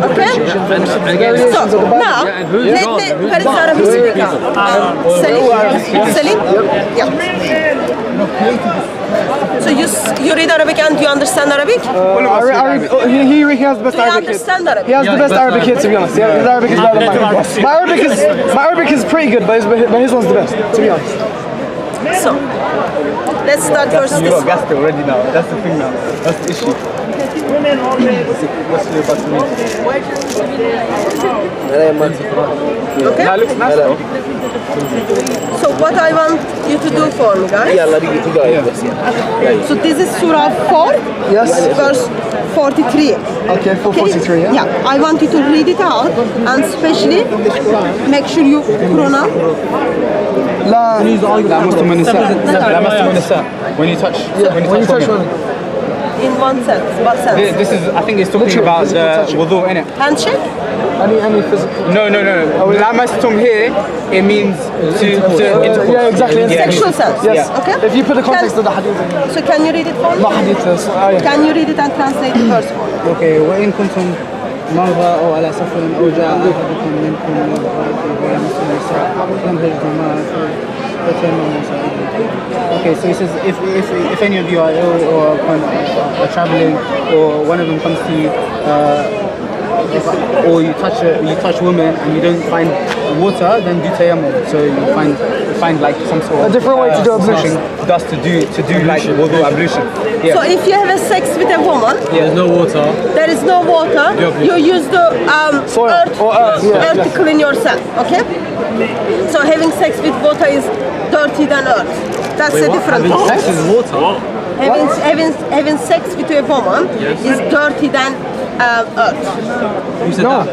Okay? So, now, let me, where is Arabic speaker? Salim? Yeah. So you read Arabic and you understand Arabic? He has the best Arabic. He has the best Arabic here, to be honest. Yeah, his Arabic is better than mine. My Arabic is pretty good, but his one's the best, to be honest. So, let's start first. You got gassed already now. That's the thing now. That's the issue. What's your best Okay? That looks nice though. So what I want you to do for me, guys. So this is Surah 4, verse 43. Okay, 443, yeah? Yeah, I want you to read it out and especially make sure you pronounce. When you touch women. In one sense. What sense? This is, I think it's talking about the wudu, innit? Handshake? Any physical? No. Lamastum here, it means to intercourse. Yeah, exactly. In sexual sense? Yes. Okay. If you put the context of the hadith in. So can you read it for me? Not hadith, yeah. Can you read it and translate the first one? Okay, وإن كنتم مرضى أو على سفر أو جاء أحدكم منكم من الغائط ولمستم النساء لم تجدوا ماء فتيمموا صعيدا. Okay, so he says if any of you are ill or traveling or one of them comes to you or you touch women and you don't find water, then do tayammum. So you find like some sort of a different way to do ablution. Dust to do like wudu ablution. Yeah. So if you have a sex with a woman, There's no water. there is no water, you use the earth to clean yourself, okay? So having sex with water is dirty than earth. That's the difference. Having sex with water? Having sex with a woman is dirty than earth. Who said that?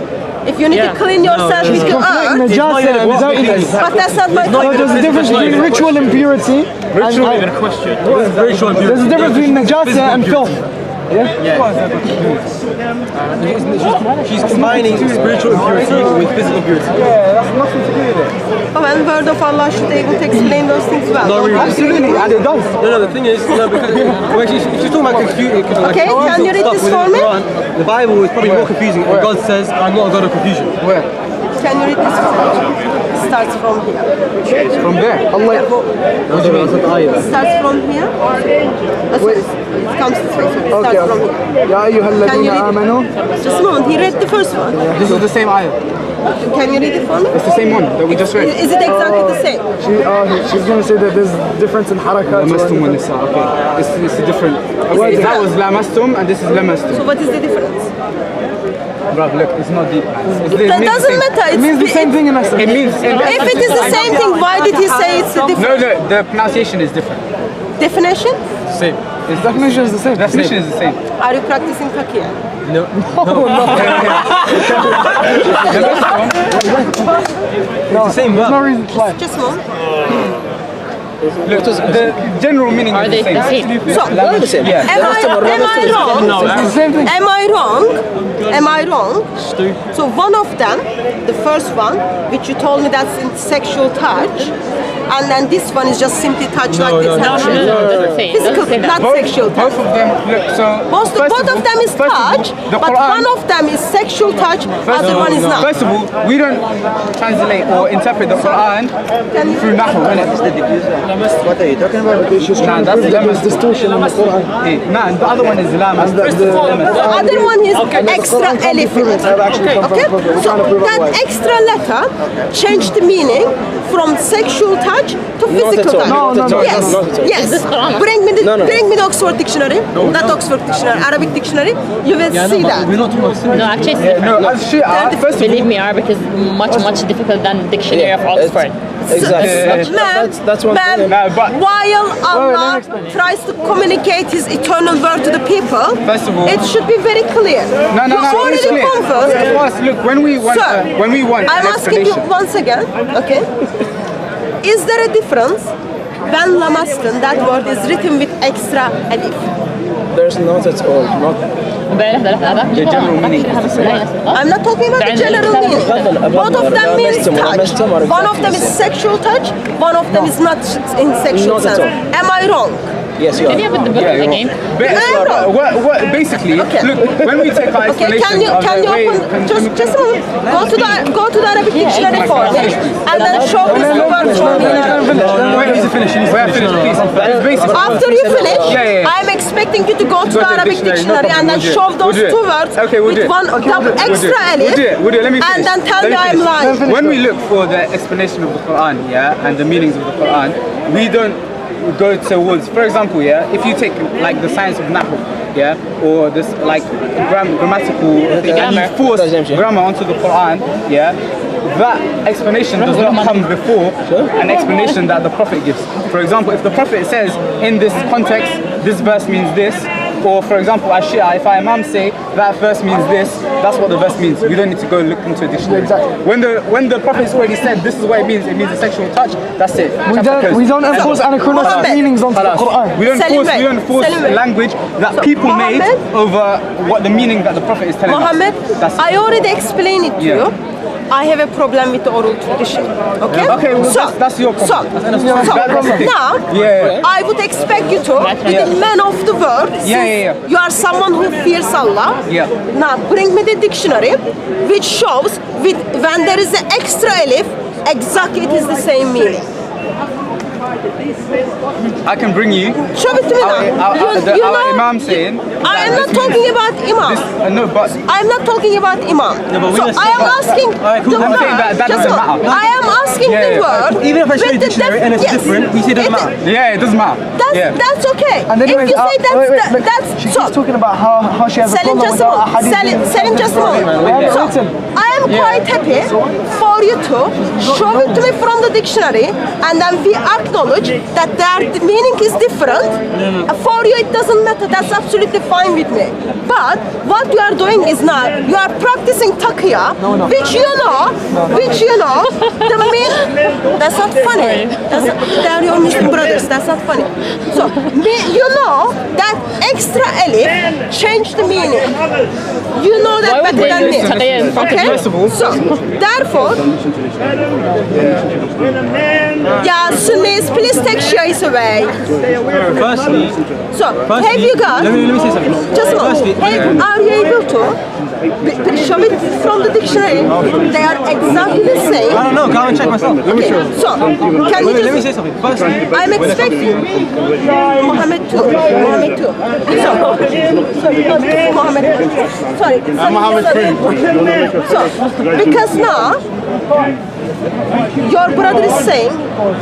If you need to clean yourself with the earth, but that's not my point. There's a difference between ritual impurity. Ritual is a question. There's a difference between najasa and filth. She's combining spiritual impurity with physical impurity. Yeah, that's nothing to do with it. Oh, and word of Allah should be able to explain those things well. Not really. Absolutely, and it does. No, the thing is, because when she's talking about confusion, Okay, can you read this for me? The Bible is probably more confusing, and God says, I'm not a God of confusion. Where? Can you read this for me? It starts from here. From there. Allah. It starts from here. It comes this way. So it starts from here. يا أيها الذين آمنوا. Just a moment, he read the first one. This is the same ayah. Can you read it for me? It's the same one that we just read. Is it exactly the same? She's going to say that there's difference in harakat. Lamastum and nisa. Okay. It's a different. Okay, that was lamastum and this is lamastum. So what is the difference? Bro, look, it's not deep. That doesn't matter. It means the same thing in essence. It means. If it is the same thing, why did he say it's a different? No, the pronunciation is different. Definition? Same. Its definition is the same. Definition is the same. Are you practicing taqiyya? No. It's the same There's no verb. reason to lie. Just a moment. Look, the general meaning is the same. So, am I wrong? It's the same thing. Am I wrong? Am I wrong? So one of them, the first one, which you told me that's in sexual touch, and then this one is just simply touch like this. Physical, not sexual touch. Both of them, look, so... Both of them is touch, but one of them is sexual touch, other one is not. First of all, we don't translate or interpret the Quran through Nahu, innit? What are you talking about? Nah, that's There's distortion in the Quran. Nah, the other one is Lamas. The other one is extra alif in it. Okay? So that extra letter changed the meaning from sexual touch to physical touch. Yes. Bring me the Oxford Dictionary. Not Oxford Dictionary, Arabic Dictionary. You will see that. We're not talking about No, actually, it's different. First of Believe me, Arabic is much difficult than Dictionary of Oxford. Exactly. That's what I'm saying. While Allah tries to communicate His eternal word to the people, First of all, it should be very clear. No, You already confirmed. First, look, when we want I'm an asking you explanation. once again, okay? Is there a difference when lamastan, that word is written with extra alif? There's not at all. Not. The general meaning is the same. I'm not talking about the general meaning. Both of them means touch. One of them is sexual touch, one of them is not in sexual Not at sense. all. Am I wrong? Yes, you Did you are. have the book again? I'm wrong. Basically, Okay. look, when we take our Okay, explanation can you open just a moment? Go to the Arabic dictionary for me, and then show this word for me in Arabic. Wait, he's finished, please. It's basically... After you finish, Yeah. I'm expecting you to go to Go the to the Arabic dictionary, dictionary no and then problem, show we'll those do it. two words Okay, we'll do with it. one double extra alif, We'll do it. Let me finish. and then tell me Let I'm finish. lying. When we look for the explanation of the Quran, and the meanings of the Quran, we don't go towards, for example, if you take like the science of Nahu, or this like grammatical thing, and you force grammar onto the Quran, that explanation does not come before an explanation that the Prophet gives. For example, if the Prophet says in this context, this verse means this, or for example, as Shia, if our Imam say that verse means this, that's what the verse means. We don't need to go look into a dictionary. Exactly. When the Prophet's already said this is what it means a sexual touch, that's it. We don't enforce anachronistic meanings onto the Quran. We don't force language that people made over what the meaning that the Prophet is telling Mohammed, us. I already explained it to you. I have a problem with the oral tradition. Okay? Okay, well, that's your problem. So now, Yeah. I would expect you to be the man of the word. Yeah. You are someone who fears Allah. Yeah. Now, bring me the dictionary, which shows when there is an extra alif, exactly it is the same meaning. I can bring you. Show it to me now. Our Imam saying. I am not talking about Imam. No, but I am not talking about Imam. So I am asking the I'm saying that doesn't matter. I am asking the word. Even if I show you the dictionary and it's different, we say it doesn't matter. Yeah, it doesn't matter. That's okay. And If anyways, you say that's she's talking about how she has a Selim, problem just a with our moment. hadith. Selim, just a moment. So, I am quite happy for you to show it to me from the dictionary, and then we acknowledge that the meaning is different. For you, it doesn't matter. That's absolutely fine with me. But what you are doing is now you are practicing taqiyya, which you know, the mean. That's not funny. They are your Muslim brothers. That's not funny. So, you know that extra alif changed the meaning. You know that better than me. Okay? So, therefore, yeah, Sunnis, please take Shias away. Firstly, have you got? let me say something. Just a moment. Are you able to show it from the dictionary? They are exactly the same. I don't know. Go and check myself. Let me show you. So, can you just? Let me say something. Firstly, I'm expecting Mohammed too. Mohammed too. Sorry, Mohammed. Sorry. Mohammed So, because now your brother is saying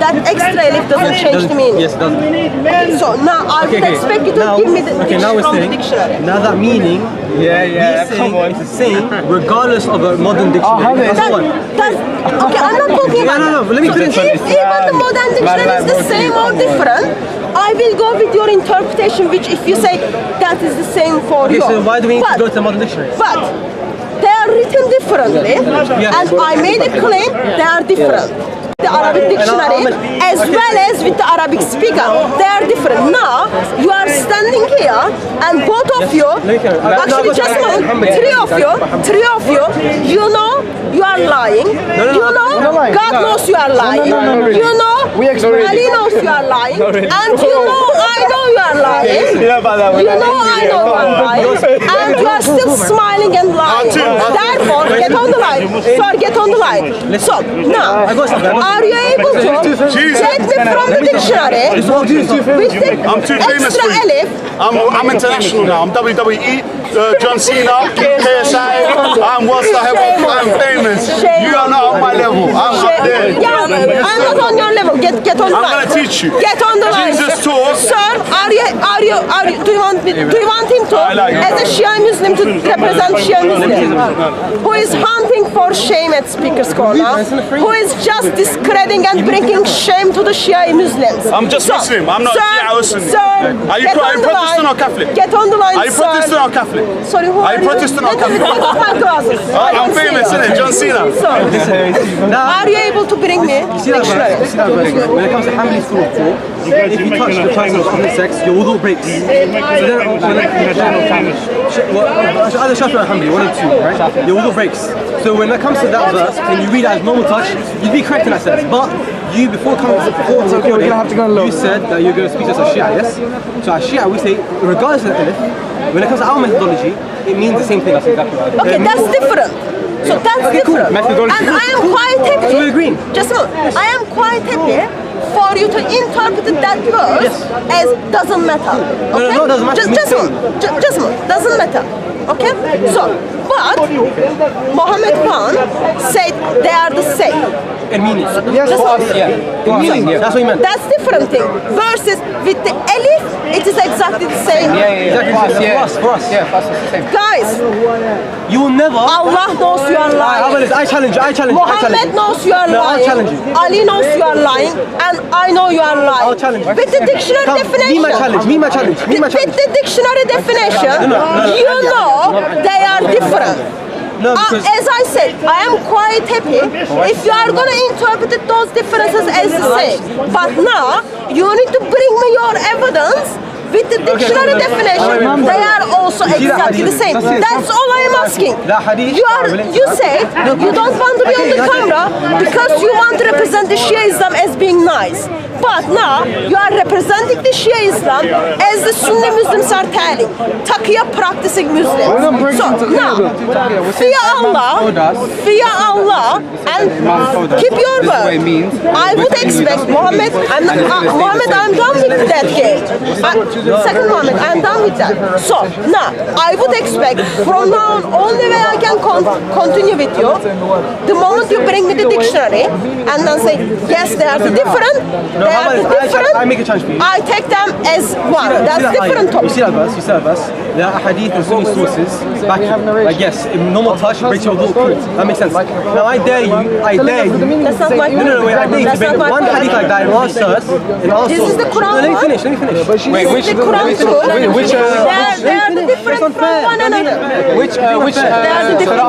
that extra alif doesn't change the meaning. Yes, it doesn't. So now I would expect you to give me the dictionary from the dictionary. Now that meaning, come on. it's the same regardless of a modern dictionary. That's one. Okay, I'm not talking about No, let me so finish. if even the modern dictionary is the same or different, I will go with your interpretation, which if you say that is the same for you. So why do we need to go to the modern dictionary? But they are written differently, and I made a claim they are different. The Arabic dictionary, as well as with the Arabic speaker, they are different. Now, you are standing here, and both of you, actually just a moment, three of you, you know you are lying. You know God knows you are lying. You know Ali knows you are lying. And you know I know you are lying. You know I know you are lying. And you are still smiling and lying. Therefore, get on the line. Sorry, get on the line. So, now, are you able to get me from the dictionary with the extra alif? I'm international now. I'm WWE, John Cena, KSI. I'm World Star Heavyweight. I'm famous. You are not on my level. I'm up there. Yeah, I'm not on your level. Get on the line. I'm gonna teach you. Get on the line. Jesus taught. Sir, do you want him to, as a Shia Muslim, to represent Shia Muslim, who is hunting for shame at Speaker's Corner, who is just discrediting and bringing shame to the Shia Muslims? I'm just Muslim. I'm not Shia or Sunni. Sir, Are you Protestant or Catholic? Get on the line, Are you Protestant or Catholic? Sorry, who are you? Protestant or Catholic? Take off my glasses. I'm famous, isn't it? John Cena. Are you able to bring me dictionary? When it comes to Hanbali school of thought, if you touch the person of opposite sex, your wudu breaks. So then, either Shafi or Hanbali, one of the two, right? Your wudu breaks. So when it comes to that verse, when you read it as normal touch, you'd be correct in that sense. But you, before coming to recording, you said that you're going to speak to us as Shia, yes? So as Shia, we say, regardless of the alif, when it comes to our methodology, it means the same thing. That's exactly right. Okay, that's different. So that's different. And I am quite happy. So we're agreeing. Just a moment. I am quite happy for you to interpret that verse as doesn't matter. Okay? No, it doesn't matter. Just a moment. Just a moment. Doesn't matter. Okay? So, but Muhammad Khan said they are the same. In meaning. Yes, for us, in meaning, that's what he meant. That's different thing. Versus with the alif, it is exactly the same. Exactly. For us. Yeah, for us it's the same. Guys, you will never. Allah knows you are lying. I challenge you. Muhammad knows you are lying. I'll challenge you. Ali knows you are lying, and I know you are lying. I'll challenge you. With the dictionary definition. Me my challenge. With the dictionary definition, you know they are different. No, as I said, I am quite happy if you are going to interpret those differences as the same. But now, you need to bring me your evidence with the dictionary definition. They are also exactly the same. That's all I am asking. You said you don't want to be on the camera because you want to represent the Shiaism as being nice. But now you are representing the Shia Islam as the Sunni Muslims are telling. Taqiyya practicing Muslims. So now, fear Allah and keep your word. I would expect Muhammad, I'm done with that game. Second Muhammad, I'm done with that. So now, I would expect from now on, only way I can continue with you, the moment you bring me the dictionary and then say, yes, they are the different, I make a challenge for you. I take them as one. That's different topic. You see that verse? There are hadith and Sunni sources back like yes, in normal touch breaks your wudu. That makes sense. Now I dare you. That's not my point. No, wait, I dare you to bring one hadith like that in our source. This is the Quran. No, let me finish. Wait, which the Quran too? They are the different from one another. Which they are the different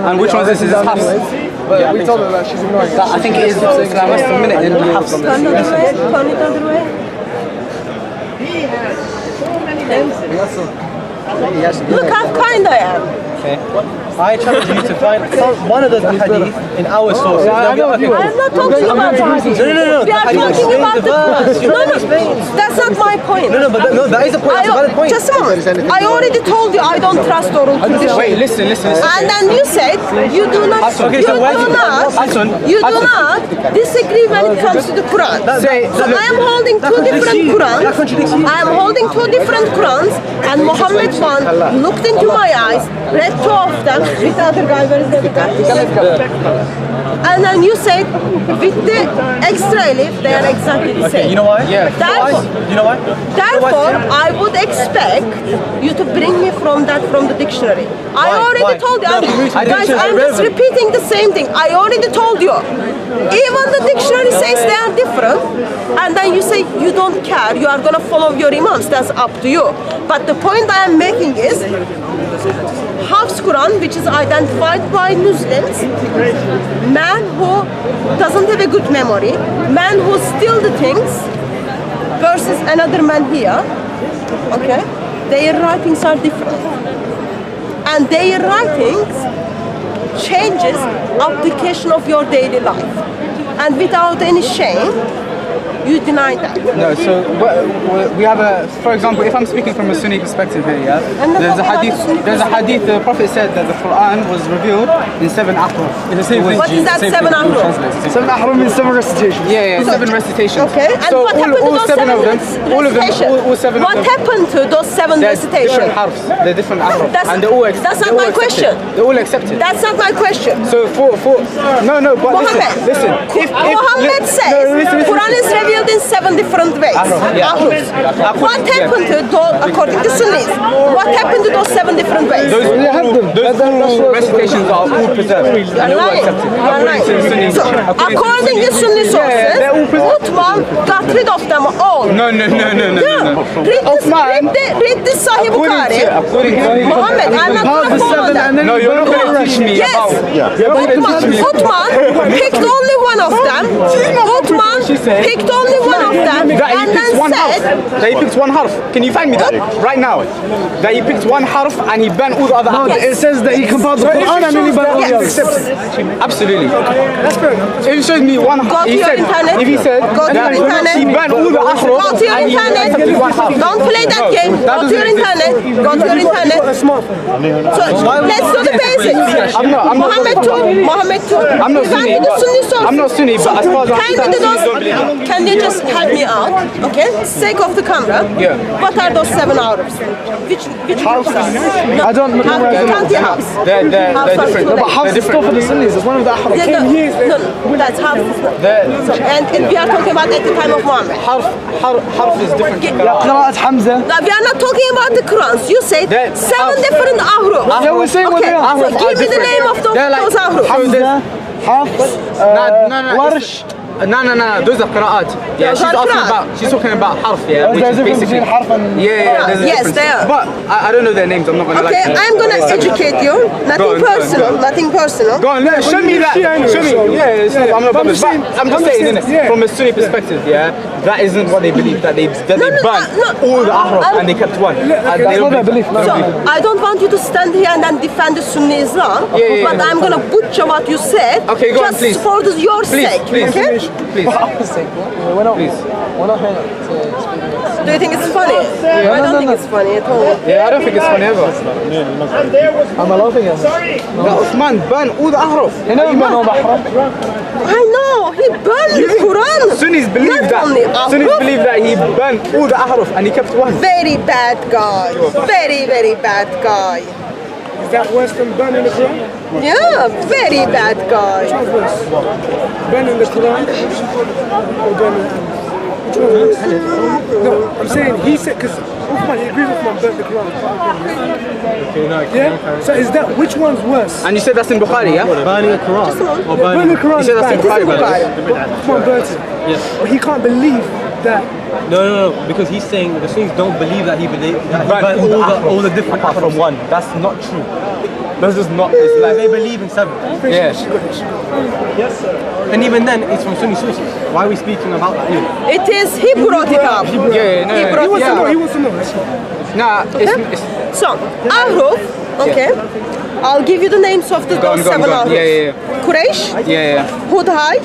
and which one is this? Hafs? Yeah, we told her that she's ignoring it. I think it is. I must admit it in Hafs. Turn it other way. Look how kind I am. Okay. I challenge you to find one of the hadith in our sources. I'm not talking about the hadith. No. We are talking about the Quran. That's not my point. No, that is a point. That's a valid point. Just a moment. I already told you I don't trust oral tradition. Wait, listen. And then you said you do not. You do not disagree when it comes to the Quran. So I am holding two different Qurans. I am holding two different Qurans, and Muhammad one looked into my eyes, read two of them. With the other guy, where is the other guy? And then you said with the extra alif, they are exactly the same. You know why? Yeah. You know why? Therefore, I would expect you to bring me from the dictionary. I already told you. Guys, I'm just repeating the same thing. I already told you. Even the dictionary says they are different, and then you say you don't care. You are gonna follow your imams. That's up to you. But the point I am making is, Hafs Quran, which is identified by Muslims, man who doesn't have a good memory, man who steals the things, versus another man here, okay, their writings are different. And their writings changes application of your daily life. And without any shame, you deny that. No, so we have for example, if I'm speaking from a Sunni perspective here, yeah, there's a hadith, the Prophet said that the Quran was revealed in 7 ahruf. What is that 7 ahruf? 7 ahruf means 7 recitations. Yeah, 7 recitations. Okay, and so what happened to those 7 recitations? All 7 what happened to those 7 recitations? They're different ahruf. And that's not my question. They're all accepted. That's not my question. So no, but Muhammad, listen. Muhammad says Quran is revealed in 7 different ways. What happened to those, according to Sunnis, what happened to those 7 different ways? Those recitations are all preserved. And all accepted. So, according to Sunni sources, Uthman got rid of them all. No. Read this Sahih Bukhari. Muhammad, I'm not going to follow that. No, you're not going to teach me about. Uthman picked only one of them. Uthman picked only one of them, and then said that he picked one harf. Can you find me that right now? That he picked one harf and he banned all the other harf. It says that he compiled the Quran and then he banned all the others. Absolutely. That's fair enough. If he showed me one harf, if he said that he banned all the harf, go to your internet. Don't play that game. Go to your internet. So let's do the basics. Muhammad too. I'm not Sunni, but as far as can you just help me out? Okay, sake of the camera. Yeah. What are those 7 hours? Which house? No, I don't count your house. They're different. No, but house is still for the Sunnis. It's one of the No, that's house. And we are talking about at the time of Muhammad. Harf is different. Qira'at Hamza. Now, we are not talking about the Qurans. You said 7 different ahruf. Yeah, we're saying what they are. So give me the name of those ahruf. Hamza, Hafs, Warsh, No, those are qira'at. Yeah, she's talking about harf, yeah. Which is basically harf and yes, they are. But I don't know their names. I'm not gonna Okay, I'm gonna educate you. Nothing personal. Nothing personal. Go on, show me that. Show me. Yeah, I'm not bothered. I'm just saying, innit? From a Sunni perspective, yeah, that isn't what they believe. That they burned all the ahraf and they kept one. So I don't want you to stand here and then defend the Sunni Islam, but I'm gonna butcher what you said. Okay, go on, please. Just for your sake, please. okay? Please. We're not here to speak against. Do you think it's funny? I don't think it's funny at all. Yeah, I don't think it's funny ever. I'm laughing at it. Uthman burned all the ahraf. You know he burned all the ahraf? I know, he burned the Quran. Sunnis believe Not that. only Sunnis ahraf. believe that he burned all the ahraf and he kept one. Very bad guy. Very, very bad guy. Is that worse than burning the Quran? Yeah, very bad guy. Which one's worse? Burning the Quran or burning the animals? Which one's worse? No, I'm saying he said, because Uthman, he agrees with Uthman, burnt the Quran. Yeah? So is that, which one's worse? And you said that's in Bukhari, yeah? Burning the Quran. Or Burning the Quran You said that's in Bukhari, Uthman burnt it. Yes. But he can't believe that. No, because he's saying the Sunnis don't believe that he burned all the different apart from one. That's not true. That's just not. It's like they believe in seven. Yeah. Yes, sir. And even then, it's from Sunni sources. Why are we speaking about that anyway? It is, he brought it up. He wants to know. Nah, it's So, Ahruf, okay. I'll give you the names of the those seven Ahrufs. Yeah. Quraysh, Hudhai,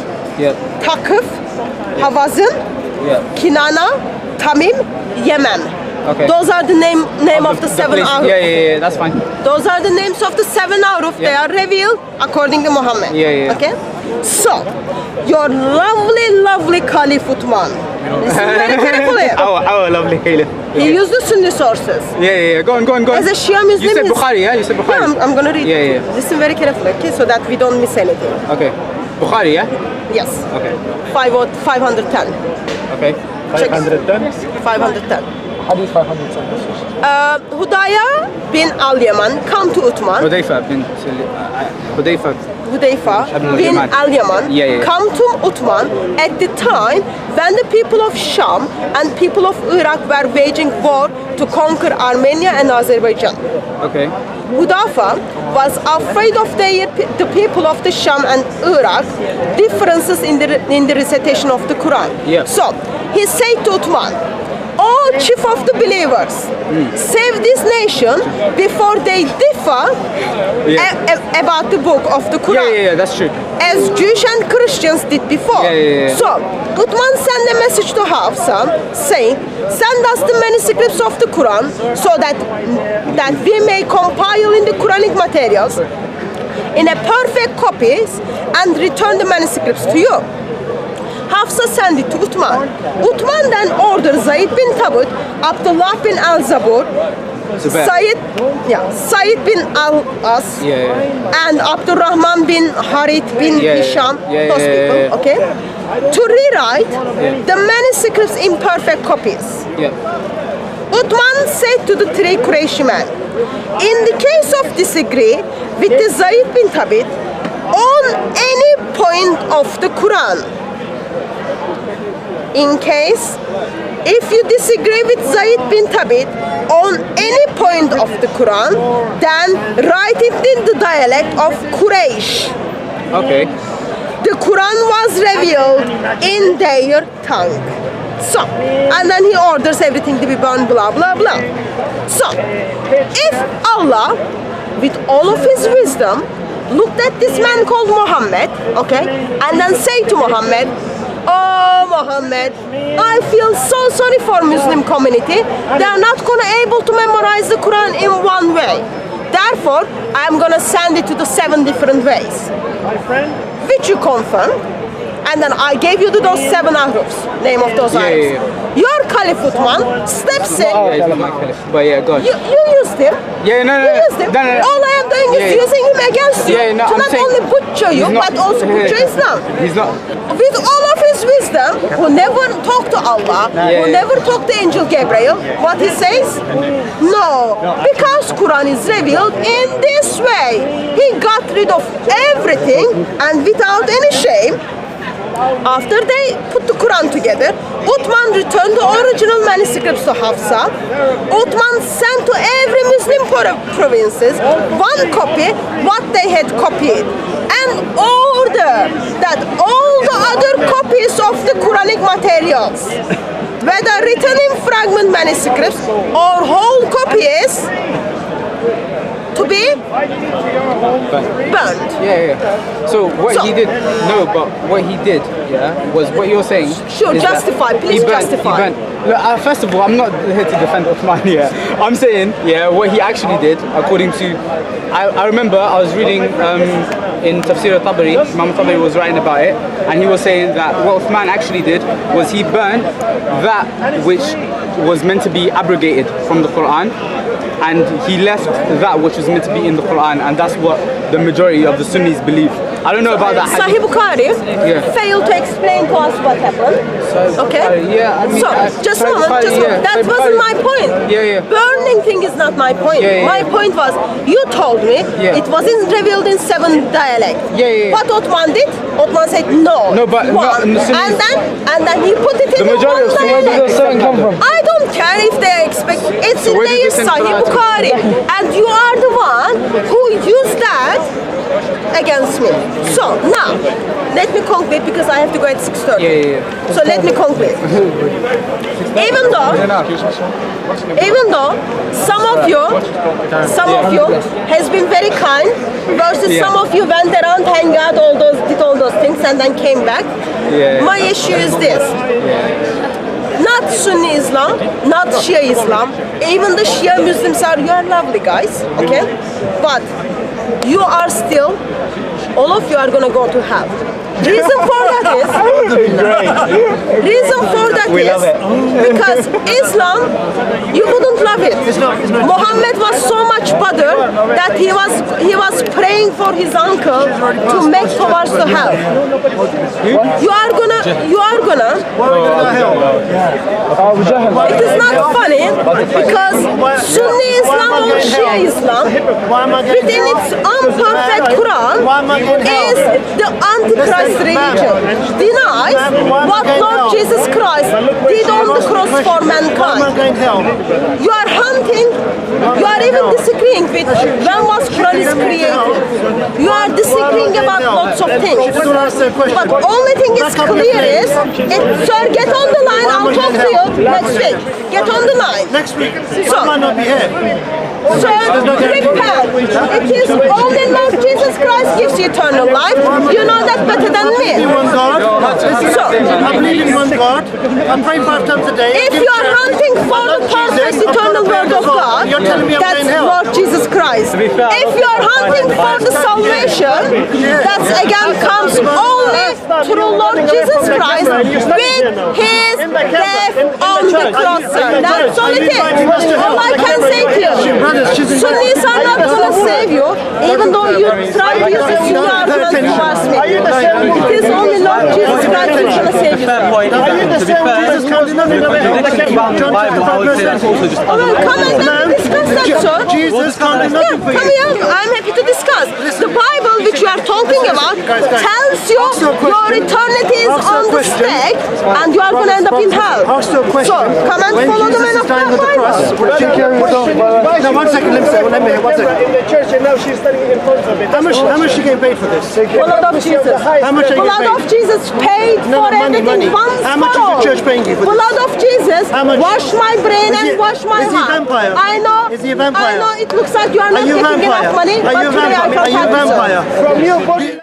Taqif, Hawazin, Kinana, Tamim, Yemen. Okay. Those are the name of the seven Ahruf. Yeah, that's fine. Those are the names of the seven Ahruf. They are revealed according to Muhammad. Yeah. Okay? So, your lovely Caliph Uthman. Listen very carefully. Our lovely Caliph. He used the Sunni sources. Yeah. Go on. As a Shia Muslim, you said Bukhari, yeah? You said Bukhari. Yeah, I'm gonna read. Yeah. Listen very carefully, okay? So that we don't miss anything. Okay. Bukhari, yeah? Yes. Okay. 510. Okay. 510? 510. Hadith 510. Hudaya bin Al-Yaman come to Uthman. Hudayfa bin Al-Yaman come to Uthman at the time when the people of Sham and people of Iraq were waging war to conquer Armenia and Azerbaijan. Okay. Hudafa was afraid of the people of the Sham and Iraq differences in the recitation of the Quran. Yeah. So he said to Uthman, "O chief of the believers, save this nation before they differ about the book of the Quran." Yeah, that's true. As Jews and Christians did before. Yeah. So, Uthman sent a message to Hafsa saying, "Send us the manuscripts of the Quran so that we may compile in the Quranic materials in a perfect copies and return the manuscripts to you." Hafsa sent it to Uthman. Uthman then ordered Zayd bin Tabut, Abdullah bin al-Zabur, Sayyid bin al-As, and Abdurrahman bin Harith bin Hisham, those people, okay, to rewrite the manuscripts in perfect copies. Uthman said to the three Qurayshi men, "In the case of disagree with the Zayd bin Tabit on any point of the Quran, in case if you disagree with Zayd bin Tabit on any point of the Quran, then write it in the dialect of Quraysh." Okay. The Quran was revealed in their tongue. So, and then he orders everything to be burned, blah, blah, blah. So, if Allah, with all of his wisdom, looked at this man called Muhammad, okay, and then say to Muhammad, "Oh Muhammad, I feel so sorry for Muslim community. They are not gonna able to memorize the Quran in one way. Therefore, I'm gonna send it to the 7 different ways." My friend? Which you confirm. And then I gave you those 7 Ahrufs, name of those Ahrufs. Your Caliph Uthman steps in. Yeah, he's not my Caliph. But yeah, God. You used him. Yeah, no. You used him. All I am doing is using him against you to not only butcher you, but also butcher Islam. He's not. With all of his wisdom, who never talked to Allah, who never talked to Angel Gabriel, what he says? No, because Quran is revealed in this way. He got rid of everything and without any shame, After they put the Quran together, Uthman returned the original manuscripts to Hafsa. Uthman sent to every Muslim provinces one copy what they had copied, and order that all the other copies of the Quranic materials, whether written in fragment manuscripts or whole copies, to be burnt. Yeah. So what he did, what he did, was what you're saying. Sure, justify, please justify. Look, first of all, I'm not here to defend Uthman here. I'm saying, what he actually did, according to, I remember I was reading in Tafsir al-Tabari, Imam Tabari was writing about it, and he was saying that what Uthman actually did was he burned that which was meant to be abrogated from the Quran, and he left that which was meant to be in the Quran, and that's what the majority of the Sunnis believe. I don't know about that. Sahih Bukhari failed to explain to us what happened. Okay? So, just a moment, that wasn't my point. Burning thing is not my point. My point was, you told me it wasn't revealed in 7 dialects. What Uthman did? Uthman said no. And then he put it in the majority of dialect. I don't care if they expect, it's in their Sahih Bukhari, and you are the one who used that against me. So now, let me conclude because I have to go at 6:30. So let me conclude. Even though some of you has been very kind, versus some of you went around, hang out, did all those things, and then came back. My issue is this. Not Sunni Islam, not Shia Islam. Even the Shia Muslims you are lovely guys, okay? But you are still, all of you are gonna go to hell. Reason for that is, because Islam, you wouldn't love it. Muhammad was so much better that he was praying for his uncle to make towards the hell. You are gonna. It is not funny because Sunni Islam or Shia Islam, within its unperfect Quran, is the Antichrist religion. Denies what Lord Jesus Christ did on the cross for mankind. You are hunting, you are even disagreeing with when was Quran is created. You are disagreeing about lots of things. But only thing is clear is, sir, get on the line, I'll talk to you next week. Get on the line. Next week, so, I might not be here. So, prepare. It is only Lord Jesus Christ gives you eternal life. You know that better than me. I believe in one God. I pray 5 times a day. If you are hunting for the perfect eternal word of God, that's Lord Jesus Christ. If you are hunting for the salvation, that again comes only through Lord Jesus Christ with His death on the cross. That's all it is. All I can say to you. Sunnis are not going to save you, even though you try to use the Sunni argument towards me. It is only Lord Jesus Christ who is going to save you. To be fair, Come and discuss that, sir. Come here, I'm happy to discuss. The Bible which you are talking about tells you your eternity is on the stake and you are going to end up in hell. So, come and follow the man of God Bible. No, 1 second, let me hear 1 second. In the church and now she's standing in front of it. How much are you getting paid for this? Blood of Jesus. How much are you getting paid? Blood of Jesus paid for everything once How much is the church paying you for this? Blood of Jesus wash my brain and wash my heart. Is he a vampire? I know. Is he a vampire? I know it looks like you are not getting enough money. Are you a vampire? From your body.